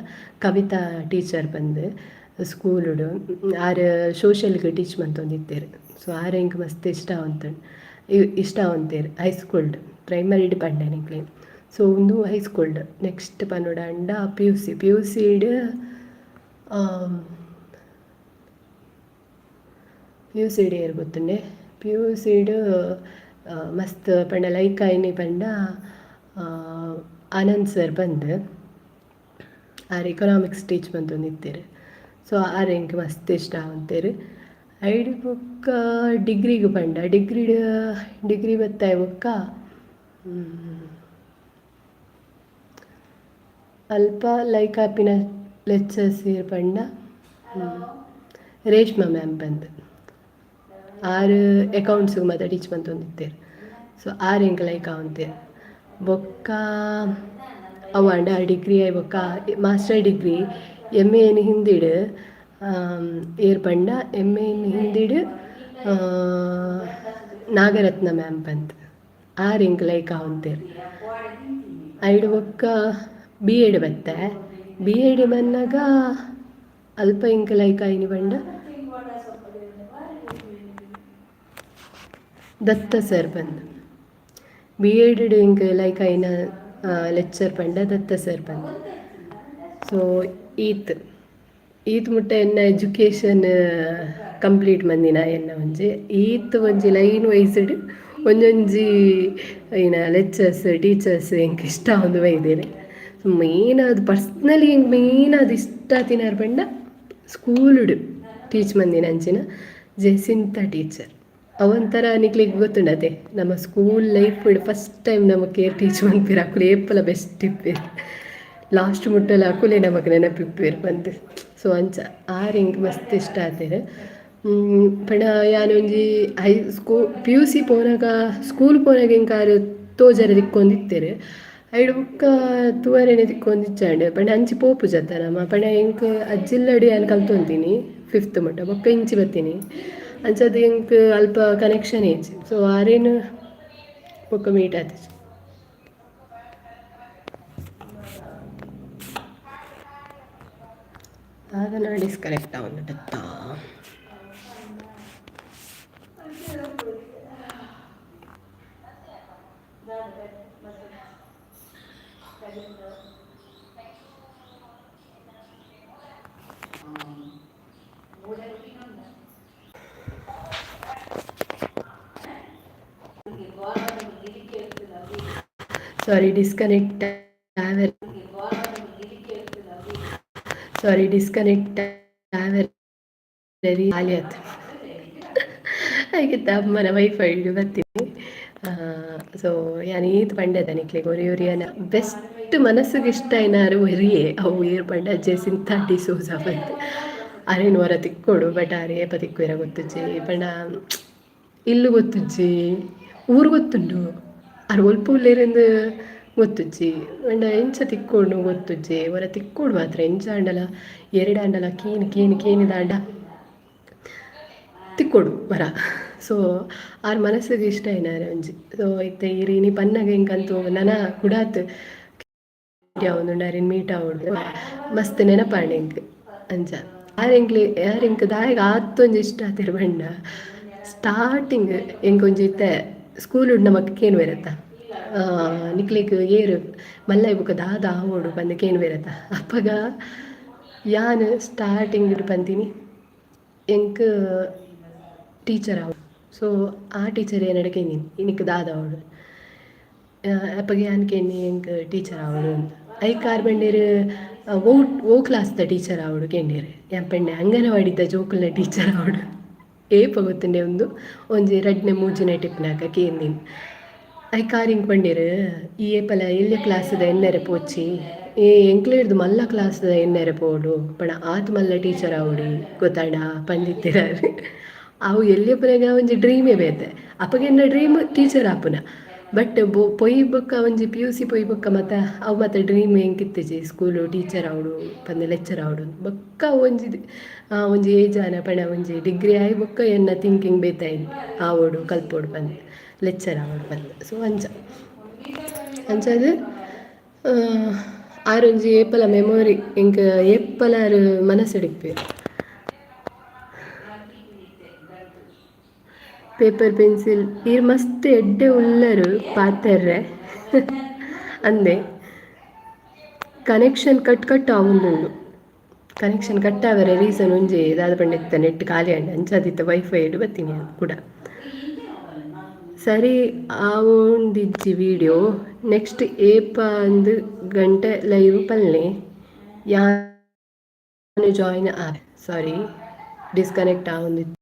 ಕವಿತಾ ಟೀಚರ್ ಪಂದ್ ಸ್ಕೂಲುಡು ಆರ್ ಸೋಷಿಯಲ್ಗ್ ಟೀಚ್ ಮಂತೊಂದಿತ್ತೇರು. ಸೊ ಆರ್ ಎಂಕ್ ಮಸ್ತ್ ಇಷ್ಟ ಆವಂತೇರು ಹೈಸ್ಕೂಲ್ಡ್ ಪ್ರೈಮರಿಡ್ ಪಂಡೆ ನಿಕ್ಲೆ. ಸೊ ಉಂದು ಹೈಸ್ಕೂಲ್ಡ್ ನೆಕ್ಸ್ಟ್ ಪನ್ನೋಡ ಅಂಡ ಪಿ ಯು ಸಿಡ್ ಏರು ಗೊತ್ತುಂಡೆ ಪಿ ಯು ಸಿಡ್ ಮಸ್ತ್ ಪಂಡ ಲೈಕ್ ಆಯ್ನಿ ಪಂಡ ಆನಂದ್ ಸರ್ ಬಂದು ಆರ್ ಎಕನಾಮಿಕ್ಸ್ ಟೀಚ್ ಮಂತೊಂದಿತ್ತೇರು. ಸೊ ಆರ್ ಎಂಕ್ ಮಸ್ತ್ ಇಷ್ಟ ಆವಂತೇರು. ಐಡ್ ಬೊಕ್ಕ ಡಿಗ್ರಿಗ್ ಪಂಡ ಡಿಗ್ರಿ ಬತ್ತಾಯ ಬೊಕ್ಕ ಅಲ್ಪ ಲೈಕ್ ಆಪಿನ ಲೆಕ್ಚರ್ಸ್ ಏರ್ ಪಂಡ ರೇಷ್ಮಾ ಮ್ಯಾಮ್ ಬಂದು ಆರು ಅಕೌಂಟ್ಸ್ಗೆ ಮಾತ್ರ ಟೀಚ್ ಮಂತೊಂದಿತ್ತೇರು. ಸೊ ಆರ್ ಎಂಕ್ ಲೈಕ್ ಆವಂತೇರು. ಬೊಕ್ಕ ಅವು ಅಂಡ ಡಿಗ್ರಿ ಆಯ್ ಬೊಕ್ಕ ಮಾಸ್ಟರ್ ಡಿಗ್ರಿ MA ಇನ್ ಹಿಂದಿಡ್ ಏರ್ ಪಂಡ MA ಇನ್ ಹಿಂದಿಡ್ ನಾಗರತ್ನ ಮ್ಯಾಮ್ ಬಂದ್ ಆರ್ ಎಂಕ್ ಲೈಕ್ ಆವಂತೇರು. ಐಡ್ ಬೊಕ್ಕ B.Ed ಬತ್ತೆ B.Ed ಬನ್ನಗ ಅಲ್ಪ ಎಂಕ್ ಲೈಕ್ ಆಯ್ನಿ ಪಂಡ ದತ್ತ ಸರ್ ಬಂದು B.Ed ಎಂಕ್ ಲೈಕ್ ಆಯ್ನ ಲೆಕ್ಚರ್ ಪಂಡ ದತ್ತ ಸರ್ ಬಂದು. ಸೊ ಈತ್ ಮುಟ್ಟ ಎನ್ನ ಎಜುಕೇಷನ್ ಕಂಪ್ಲೀಟ್ ಮಂದಿನ ಎನ್ನ ಒಂಜಿ ಲೈನ್ ವೈಸ್ಡ್ ಒಂಜೊಂಜಿ ಲೆಕ್ಚರ್ಸ್ ಟೀಚರ್ಸ್ ಎಂಕ್ ಇಷ್ಟ ಒಂದು ಬೈದೇನೆ. ಮೇಯ್ನ್ ಅದು ಪರ್ಸ್ನಲಿ ಎಂಕ್ ಮೇಯ್ನ್ ಅದು ಇಷ್ಟ ತಿನ್ನರ್ ಪಂಡ ಸ್ಕೂಲುಡು ಟೀಚ್ ಮಂದಿನ ಅಂಚಿನ ಜೆಸಿಂತಾ ಟೀಚರ್ ಅವೊಂಥರ ನಿಕ್ಲಿಗೆ ಗೊತ್ತುಂಡತೆ ನಮ್ಮ ಸ್ಕೂಲ್ ಲೈಫ್ ಫಸ್ಟ್ ಟೈಮ್ ನಮಗೆ ಟೀಚ್ ಮನ್ಪೇರು ಅಕುಲು ಏಪಲ ಬೆಸ್ಟ್ ಇಪ್ಪೇರು ಲಾಸ್ಟ್ ಮುಟ್ಟಲ ಅಕುಲೆ ನಮಗೆ ನೆನಪಿಪ್ಪೇರು ಬಂದು. ಸೊ ಅಂಚ ಆರ್ ಎಂಕ್ ಮಸ್ತ್ ಇಷ್ಟ ಆತೇರು. ಪಂಡ ಯಾನೊಂಜಿ PUC ಪೋನಾಗ ಸ್ಕೂಲ್ ಪೋನಾಗ ಎಂಕಾರು ತೋಜರೆ ತಿಕ್ಕೊಂದಿತ್ತೇರು. ಐಡ್ ಬುಕ್ಕ ತೂವರೆನೆ ತಿಕ್ಕೊಂದಿಚ್ಚಾಂಡೆ ಪಂಡ ಅಂಚಿ ಪೋಪು ಜತ್ತ ನಮ್ಮ ಪಂಡ ಎಂಕ್ ಅಜ್ಜಿಲ್ಲಡಿ ಯಾನ್ ಕಲ್ತೊಂತೀನಿ 5th ಮುಟ್ಟ ಬೊಕ್ಕ ಇಂಚಿ ಬತ್ತೀನಿ ಅಂಚದು ಎಂಕ್ ಅಲ್ಪ ಕನೆಕ್ಷನ್ ಏಜ್. ಸೊ ಆರೇನು ಬೊಕ್ಕ ಮೀಟ್ ಆತಿಜಿ. ಅದನ್ನು ಡಿಸ್ಕನೆಕ್ಟ್ ಆಗುತ್ತಾ. ಸಾರಿ ಡಿಸ್ಕನೆಕ್ಟ್ ಡಿಸ್ಕನೆಕ್ಟ್ ಖಾಲಿ ಆಯ್ತು. ಹಾಗೆ ಅಮ್ಮನ ವೈಫೈ ಬರ್ತೀನಿ. ಸೊ ಯಾನ್ ಈದ್ ಪಂಡದ ನಿಕ್ಲಿಗೆ ಒರಿಯೊರಿಯನ ಬೆಸ್ಟ್ ಮನಸ್ಸಿಗೆ ಇಷ್ಟ ಏನಾರು ಒರಿಯೇ ಅವು ಏರ್ ಪಂಡ ಜೇಸಿನ ತರ್ಟಿ ಸೋಸ ಬಂತು ಅರೇನು ಹೊರ ತಿಕ್ಕೋಡು ಬಟ್ ಆರೆ ಏಪ ತಿಕ್ಕೋರ ಗೊತ್ತುಜ್ಜಿ ಪಂಡ ಇಲ್ಲು ಗೊತ್ತುಜ್ಜಿ ಊರು ಗೊತ್ತುಂಡು ಅರ್ ಒಲ್ಪ ಉಳ್ಳೇರೆಂದು ಗೊತ್ತುಜ್ಜಿ ಪಂಡ ಎಂಚ ತಿಕ್ಕೋಡು ಗೊತ್ತುಜ್ಜಿ ಹೊರ ತಿಕ್ಕೋಡು ಮಾತ್ರ ಎಂಚ ಅಂಡಲ ಎರಡು ಅಂಡಲ ಕೇನಿದ ಅಂಡ ತಿಕ್ಕೊಡು ಬರ. ಸೊ ಆರ್ ಮನಸ್ಸಿಗೆ ಇಷ್ಟ ಏನಾರು ಒಂಜಿ. ಸೊ ಇತ್ತೆ ಇರಿ ಪನ್ನಗ ಹಿಂಗಂತೂ ನನ ಕುಡಾತ್ ಯಾವೊಂದುಂಡಾರಿನ ಮೀಟ್ ಆವೊಡು ಮಸ್ತ್ ನೆನಪಾಂಡೆ ಇಂಕ್ ಅಂಚ ಯಾರಿಂಕ್ ದಾಯಗ ಆತ್ತೊಂಜಿ ಇಷ್ಟ ಆತಿರ್ ಬಣ್ಣ ಸ್ಟಾರ್ಟಿಂಗ್ ಎಂಕೊಂಜಿ ಇತ್ತೆ ಸ್ಕೂಲ್ ಉಡ್ ನಮಕ್ ಕೇನು ಬೇರತ್ತ ನಿಕ್ಲಿಕ್ ಏರು ಮಲ್ಲ ಬುಕ್ಕ ದಾದ ಆವೋಡು ಬಂದು ಕೇನು ಬೇರತ್ತ ಅಪ್ಪಗ ಯಾನ್ ಸ್ಟಾರ್ಟಿಂಗ್ ಇಡ್ ಬಂತೀನಿ ಎಂಕ್ ಟೀಚರ್ ಆವಡು. ಸೊ ಆ ಟೀಚರ್ ಏನಡಕೇನಿ ಇನಿಕ್ ದಾದ ಆವಡು ಅಪ್ಪಗೆ ಅನ್ಕೇನಿ ಎಂಕ್ ಟೀಚರ್ ಆವಡು ಅಂತ ಐ ಕಾರ್ ಬಂಡೇರು ಓ ಕ್ಲಾಸ್ದ ಟೀಚರ್ ಆವಡು ಕೇಂಡೇರು ಯಾನ್ ಪೆಣ್ಣೆ ಅಂಗನವಾಡಿದ ಜೋಕುಲ್ನ ಟೀಚರ್ ಆವಡು ಏಪ ಗೊತ್ತುಂಡೆ ಒಂಜಿ ರಡ್ನೆ ಮೂಜಿನ ಟಿಪ್ನಾಕ ಕೇಂದಿನಿ ಐ ಕಾರ್ ಹಿಂಗೆ ಬಂಡೇರು ಈ ಏಪಲ ಎಲ್ಯ ಕ್ಲಾಸ್ದ ಎನ್ನರೆ ಪೋಚಿ ಎಂಕ್ಲೇರ್ದು ಮಲ್ಲ ಕ್ಲಾಸ್ದ ಎನ್ನರೆ ಪೋಡು ಪಣ ಆತ್ ಮಲ್ಲ ಟೀಚರ್ ಆವಡಿ ಗೊತ್ತಾಂಡ ಪಂದಿತ್ತಿರಾರು ಅವು ಎಲ್ಲಿಯಪ್ಪನಾಗ ಒಂಜಿ ಡ್ರೀಮೇ ಬೇತೆ ಅಪ್ಪಗೆನ್ನ ಡ್ರೀಮ್ ಟೀಚರ್ ಆಪುನ ಬಟ್ ಪೊಯ್ ಬೊಕ್ಕ ಒಂಜಿ PUC ಪೊಯ್ ಬೊಕ್ಕ ಮತ್ತು ಅವು ಮತ್ತು ಡ್ರೀಮ್ ಹೆಂಗಿತ್ತಿಜಿ ಸ್ಕೂಲು ಟೀಚರ್ ಆವಡು ಪಂದ್ ಲೆಕ್ಚರ್ ಆವಡು ಬೊಕ್ಕ ಒಂಜಿ ಏಜ್ ಆನ ಪಣ ಒಂಜಿ ಡಿಗ್ರಿ ಆಯ್ ಬೊಕ್ಕ ಎನ್ನ ಥಿಂಕಿಂಗ್ ಬೇತಾಯಿನಿ ಆವೋಡು ಕಲ್ಪೋಡು ಪಂದ್ ಲೆಕ್ಚರ್ ಆವಡು ಪಂದ್. ಸೊ ಅಂಚದು ಆರೊಂಜಿ ಏಪಲ ಮೆಮೊರಿ ಇಂಕ ಏಪಲಾರು ಮನಸ್ಸಿಡಿಪ್ಪೇರು. ಪೇಪರ್ ಪೆನ್ಸಿಲ್ ಇರ್ ಮಸ್ತ್ ಎಡ್ಡೆ ಉಳ್ಳರು ಪಾತೆರ್ರೆ ಅಂದೆ ಕನೆಕ್ಷನ್ ಕಟ್ ಆವೊಂದುಂಡು ಕನೆಕ್ಷನ್ ಕಟ್ ಆವರೆ ರೀಸನ್ ಒಂಜಿ ದಾದ ಪಂಡ ನೆಟ್ ಖಾಲಿ ಆಂಡ ಅಂಚಾದಿತ್ತ ವೈಫೈ ಇಡು ಬತ್ತೀನಿ ಅದು ಕೂಡ ಸರಿ ಆವೊಂದಿಜ್ಜಿ ವಿಡಿಯೋ ನೆಕ್ಸ್ಟ್ ಏಪ ಅಂದು ಗಂಟೆ ಲೈವ್ ಪಲ್ಲೆ ಯಾನು ಜಾಯಿನ್ ಸಾರಿ ಡಿಸ್ಕನೆಕ್ಟ್ ಆವೊಂದಿತ್ತು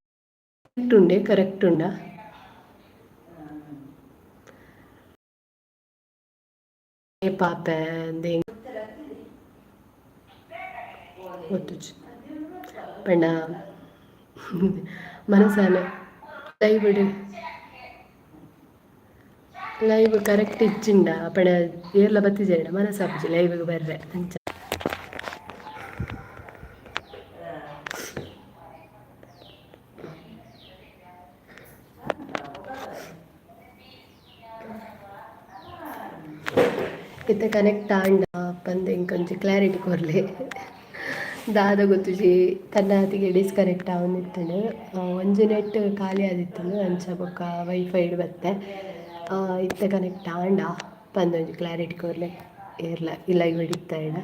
ಕರೆಕ್ಟ್ ಉಂಡ ಪಾಪ ಗೊತ್ತು ಪಂಡ ಮನಸ್ಸಾನ ಲೈವ್ ಕರೆಕ್ಟ್ ಇಚ್ಚಿಂಡ ಪಣ ಏರ್ಲ ಬತ್ತಿಜೇಂಡ ಮನಸ್ಸಾಪುಜಿ ಲೈವ್ಗೆ ಬರ್ರೆ ಅಂಚ. ಇತ್ತೆ ಕನೆಕ್ಟ್ ಆಂಡ ಪಂದ್ ಇಂಕೊಂಚಿ ಕ್ಲಾರಿಟಿ ಕೊರ್ಲೆ ದಾದ ಗೊತ್ತುಜಿ ತನ್ನಾತಿಗೆ ಡಿಸ್ಕನೆಕ್ಟ್ ಆವೊಂದಿತ್ತನು ಒಂಜಿ ನೆಟ್ ಖಾಲಿ ಆದಿತ್ತನು ಅಂಚ ಬೊಕ್ಕ ವೈಫೈ ಇಡು ಬತ್ತೆ ಇತ್ತೆ ಕನೆಕ್ಟ್ ಆಂಡ ಪಂದೊಂಜಿ ಕ್ಲಾರಿಟಿ ಕೊರ್ಲೆ ಏರ್ಲ ಇಲ್ಲ ಇವು ಹಿಡಿತಾಯಿಡ.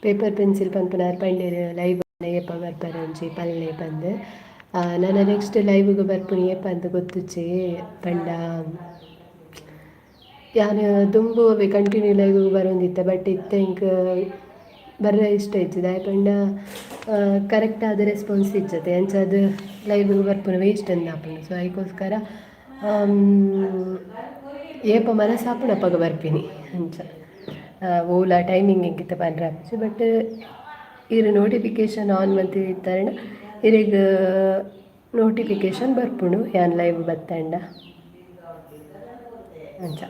ಪೇಪರ್ ಪೆನ್ಸಿಲ್ ಪನ್ಪುನಾರು ಪಂಡೇರು ಲೈವ್ ಏಪ ಬರ್ಪರೆ ಒಂಜಿ ಪಲ್ಲೆ ಪಂದ್ ನಾನು ನೆಕ್ಸ್ಟ್ ಲೈವ್ಗೆ ಬರ್ಪುನಿ ಏಪ ಅಂತ ಗೊತ್ತುಚ್ಚಿ ಪಂಡ ಯಾನು ದುಂಬು ಅವೆ ಕಂಟಿನ್ಯೂ ಲೈವ್ಗೆ ಬರೋಂದಿತ್ತ ಬಟ್ ಇತ್ತೆ ಇಂಕ ಬರ್ರೆ ಇಷ್ಟ ಇಜ್ಜಿದ ಪಂಡ ಕರೆಕ್ಟ್ ಆದ ರೆಸ್ಪಾನ್ಸ್ ಇಜ್ಜತೆ ಅಂಚದು ಲೈವ್ಗೆ ಬರ್ಪುನ ವೇಸ್ಟ್ ಅಂದ ಆಪುಂಡು. ಸೊ ಅದಕ್ಕೋಸ್ಕರ ಏಪ ಮನಸ್ಸಾಪುನಪ್ಪಗ ಬರ್ಪಿನಿ ಅಂಚ ಓಲಾ ಟೈಮಿಂಗ್ ಹೆಂಗಿತ್ತ ಪಂಡ್ರೆ ಆಪುಜಿ ಬಟ್ ಇರು ನೋಟಿಫಿಕೇಷನ್ ಆನ್ ಮಂತಿತ್ತಂಡ ಇರೆಗ್ ನೋಟಿಫಿಕೇಷನ್ ಬರ್ಪುಂಡು ಯಾನ್ ಲೈವ್ ಬತ್ತಂಡ ಅಂಚ.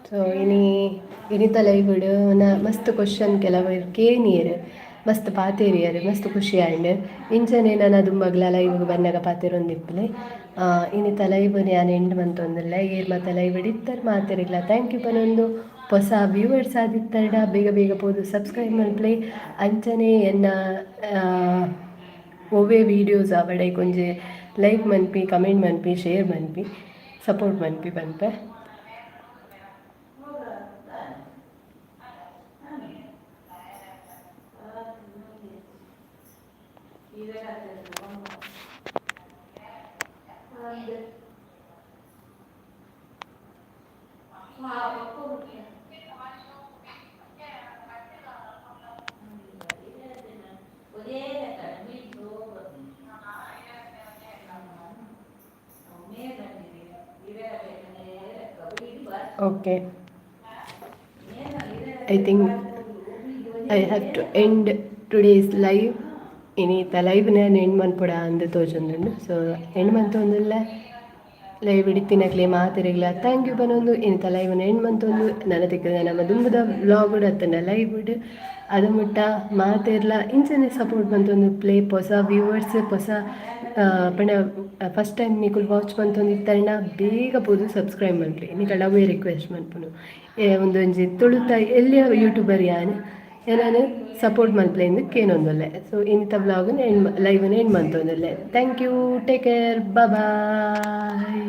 ಸೊ ಇನಿತ ಲೈವ್ ನ ಮಸ್ತ್ ಕ್ವಶನ್ ಕೆಲವು ಕೇನಿಯರ್ ಮಸ್ತ್ ಪಾತೇರಿಯರು ಮಸ್ತ್ ಖುಷಿ ಆಂಡ್ ಇಂಚನೆ ನಾನು ಅದು ಮಗ್ಲ ಲೈವ್ ಬನ್ನಾಗ ಪಾತೆರೊಂದಿಪ್ಪಲೆ ಇನ್ನಿತ ಲೈವ್ ನಾನು ಎಂಡ್ ಮಂತೊಂದಿಲ್ಲ ಏರ್ ಮತ್ತೆ ಲೈವ್ ಇಡಿತ್ತಾರೆ ಮಾತಾರಿಲ್ಲ ಥ್ಯಾಂಕ್ ಯು ಪನೊಂದು ಹೊಸ ವ್ಯೂವರ್ಸ್ ಆದಿತ್ತಡ ಬೇಗ ಬೇಗ ಪೋದು ಸಬ್ಸ್ಕ್ರೈಬ್ ಮಲ್ಪ್ಲೆ ಅಂಚನೆ ಎನ್ನ ಒವ್ವೇ ವೀಡಿಯೋಸ್ ಅವಡೆ ಕೊಂಚ ಲೈಕ್ ಮನ್ಪಿ ಕಮೆಂಟ್ ಮನ್ಪಿ ಶೇರ್ ಮನ್ಪಿ ಸಪೋರ್ಟ್ ಮನ್ಪಿ ಬಂಪೆ okay I think I have to end today's live ಇನ್ನೀತ ಲೈವ್ ನಾನು ಎಂಡ್ ಮನ್ಪುಡ ಅಂದು ತೋಜೊಂದುಂಡು ಸೊ ಎಂಡ್ ಮಂತೊಂದುಲ್ಲ ಲೈವ್ ಇಡಿತಿನಕ್ಲೆ ಮಾತಿರಗ್ಲ ಥ್ಯಾಂಕ್ ಯು ಪನೊಂದು ಇನ್ನಿತ ಲೈವ್ನ ಎಂಡ್ ಮಂತೊಂದು ನನ್ನ ತೆಕ್ಕದ ನಮ್ಮ ದುಂಬುದ ವ್ಲಾಗ್ ಅತ್ತಂಡ ಲೈವ್ ಇಡು ಅದು ಮುಟ್ಟ ಮಾತಿರ್ಲ ಇಂಚನೆ ಸಪೋರ್ಟ್ ಬಂತೊಂದು ಪ್ಲೇ ಹೊಸ ವ್ಯೂವರ್ಸ್ ಹೊಸ ಪಣ ಫಸ್ಟ್ ಟೈಮ್ ನಿಕುಲ್ ವಾಚ್ ಬಂತೊಂದು ಇತ್ತಂಡ ಬೇಗ ಪೋದು ಸಬ್ಸ್ಕ್ರೈಬ್ ಮನ್ಪಿ ನಿಕಲ್ ಅವೇ ರಿಕ್ವೆಸ್ಟ್ ಮನ್ಪುನು ಒಂದೊಂಜಿ ತುಳುತ ಎಲ್ಲಿಯ ಯೂಟ್ಯೂಬರ್ ಯಾನ್ ನಾನು ಸಪೋರ್ಟ್ ಮಲ್ಪ್ಲೆ ಎಂದು ಕೇನೊಂದುಲ್ಲೆ ಸೊ ಇಂಥ ಬ್ಲಾಗ್ನ ಲೈವ್ನ ಎಂಡ್ ಮಂತೊಂದುಲ್ಲೆ thank you take care bye